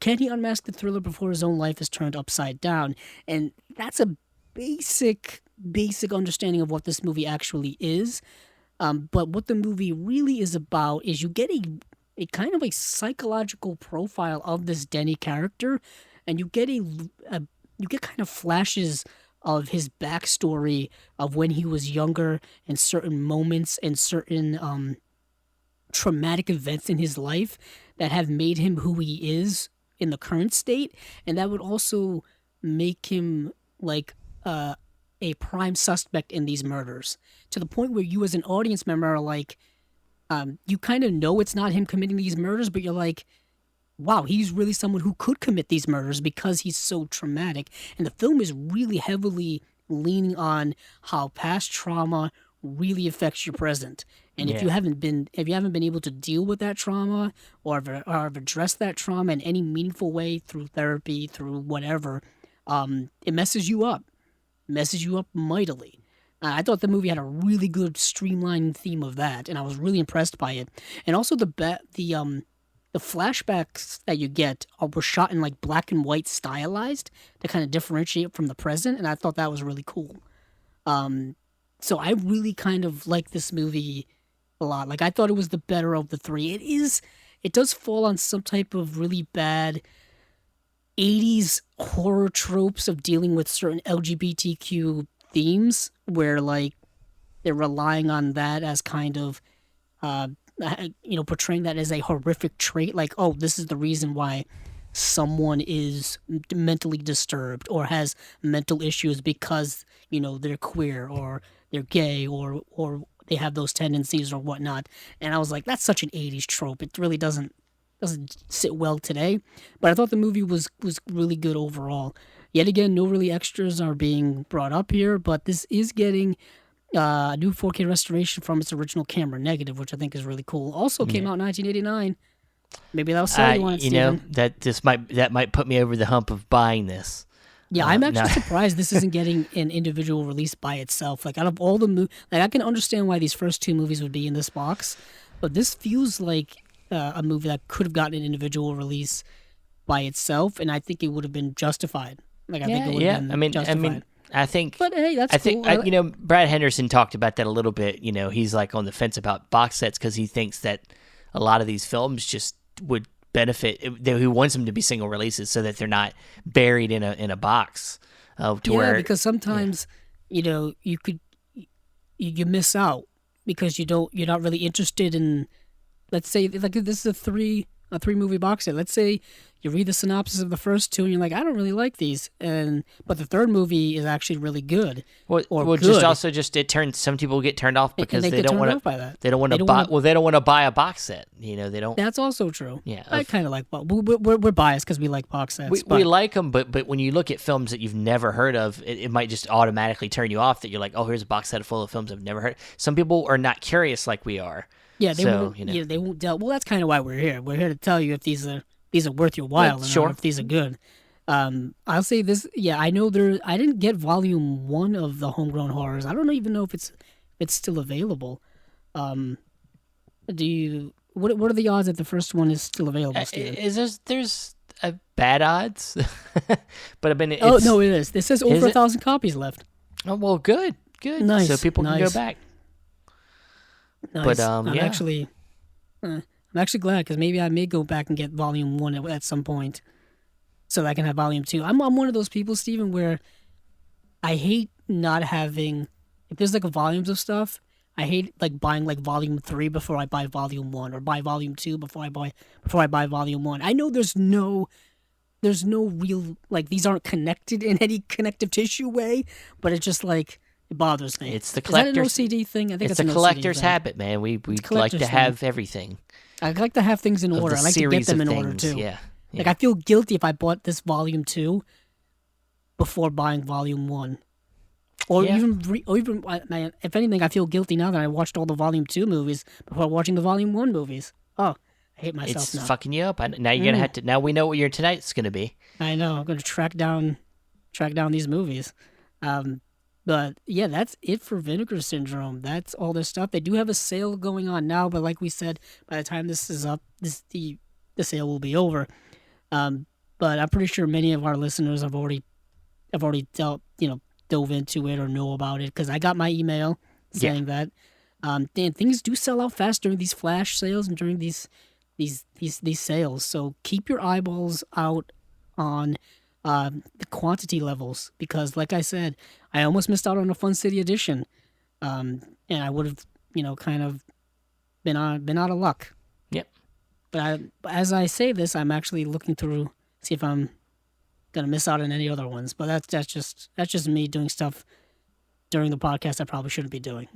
Can he unmask the thriller before his own life is turned upside down? And that's a basic understanding of what this movie actually is. But what the movie really is about is you get a kind of a psychological profile of this Denny character, and you get kind of flashes of his backstory of when he was younger and certain moments and certain traumatic events in his life that have made him who he is in the current state, and that would also make him like a prime suspect in these murders, to the point where you as an audience member are like, you kind of know it's not him committing these murders, but you're like, wow, he's really someone who could commit these murders because he's so traumatic. And the film is really heavily leaning on how past trauma really affects your present. And if you haven't been able to deal with that trauma or have addressed that trauma in any meaningful way through therapy, through whatever, it messes you up mightily. I thought the movie had a really good streamlined theme of that, and I was really impressed by it. And also the flashbacks that you get were shot in like black and white stylized to kind of differentiate from the present, and I thought that was really cool. So I really kind of like this movie a lot. Like, I thought it was the better of the three. It does fall on some type of really bad 80s horror tropes of dealing with certain LGBTQ themes, where like they're relying on that as kind of portraying that as a horrific trait, like, oh, this is the reason why someone is mentally disturbed or has mental issues because they're queer or they're gay or they have those tendencies or whatnot. And I was like, that's such an 80s trope. It really doesn't sit well today. But I thought the movie was really good overall. Yet again, no really extras are being brought up here, but this is getting a new 4K restoration from its original camera negative, which I think is really cool. Also came out in 1989. Maybe that'll sell you on it, Steven. That might put me over the hump of buying this. Yeah, I'm actually surprised this isn't getting an individual release by itself. Like, out of all the movies, I can understand why these first two movies would be in this box, but this feels like a movie that could have gotten an individual release by itself, and I think it would have been justified. Like, I think it would have been justified. I think. But hey, that's cool. Brad Henderson talked about that a little bit. He's like on the fence about box sets because he thinks that a lot of these films just would benefit. He wants them to be single releases so that they're not buried in a box. Because sometimes you miss out because you're not really interested in. Let's say like this is a three movie box set. Let's say you read the synopsis of the first two and you're like, I don't really like these, but the third movie is actually really good. Some people get turned off because they don't want to. They don't want to buy. They don't want to buy a box set. They don't. That's also true. Yeah, I kind of like. We're biased because we like box sets. We like them, but when you look at films that you've never heard of, it might just automatically turn you off. That you're like, oh, here's a box set full of films I've never heard. Some people are not curious like we are. Yeah, they won't. Yeah, they won't. Well, that's kind of why we're here. We're here to tell you if these are worth your while, or if these are good. I'll say this. Yeah, I know I didn't get volume 1 of the Homegrown Horrors. I don't even know if it's still available. What are the odds that the first one is still available, Steven? There's bad odds, but I mean, no, it is. This says over 1,000 copies left. Oh well, good, nice. So people can go back. Nice. But I'm actually I'm actually glad because maybe I may go back and get Volume 1 at some point so that I can have Volume 2. I'm one of those people, Steven, where I hate not having, if there's like volumes of stuff, I hate like buying like Volume 3 before I buy Volume 1 or buy Volume 2 before I buy Volume 1. I know there's no real, like, these aren't connected in any connective tissue way, but it's just like, it bothers me. It's the collector's. Is that an OCD thing? I think it's an a OCD collector's thing. habit, man. We like to have everything. I like to have things in order. I like to get them in order too. Yeah. Like, I feel guilty if I bought this Volume 2 before buying Volume 1. Or even if anything, I feel guilty now that I watched all the Volume 2 movies before watching the Volume 1 movies. Oh, I hate myself it's now. It's fucking you up. Now you're gonna have to. Now we know what your tonight's gonna be. I know. I'm gonna track down these movies. But yeah, that's it for Vinegar Syndrome. That's all this stuff. They do have a sale going on now, but like we said, by the time this is up, the sale will be over. But I'm pretty sure many of our listeners have already dove into it or know about it because I got my email saying that. Things do sell out fast during these flash sales and during these sales. So keep your eyeballs out on the quantity levels because, like I said, I almost missed out on a Fun City edition, and I would have, kind of been out of luck. Yep. But as I say this, I'm actually looking through see if I'm gonna miss out on any other ones. But that's just me doing stuff during the podcast I probably shouldn't be doing.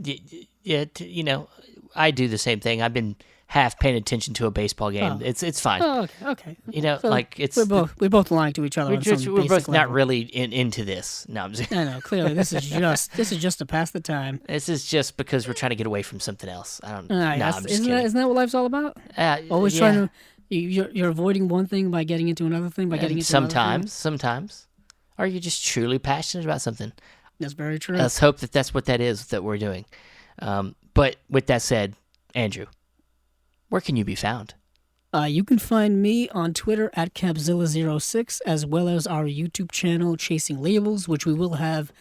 Yeah, I do the same thing. I've been half paying attention to a baseball game. Oh. It's fine. Oh, okay. So it's we're both lying to each other. We're both not really into this. No, I'm just, I know. Clearly, this is just to pass the time. This is just because we're trying to get away from something else. I don't. I'm just kidding. Isn't that what life's all about? Always trying to. You're avoiding one thing by getting into another thing by getting into sometimes, or you're just truly passionate about something. That's very true. Let's hope that's what that is that we're doing. But with that said, Andrew, where can you be found? You can find me on Twitter at Capzilla06, as well as our YouTube channel, Chasing Labels, which we will have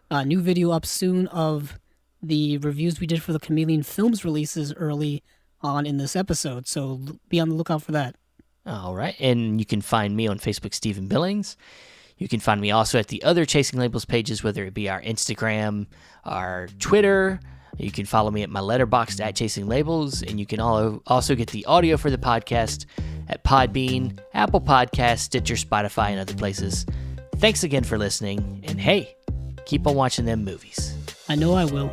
a new video up soon of the reviews we did for the Chameleon Films releases early on in this episode. So be on the lookout for that. All right. And you can find me on Facebook, Stephen Billings. You can find me also at the other Chasing Labels pages, whether it be our Instagram, our Twitter. You can follow me at my Letterboxd at Chasing Labels, and you can also get the audio for the podcast at Podbean, Apple Podcasts, Stitcher, Spotify, and other places. Thanks again for listening, and hey, keep on watching them movies. I know I will.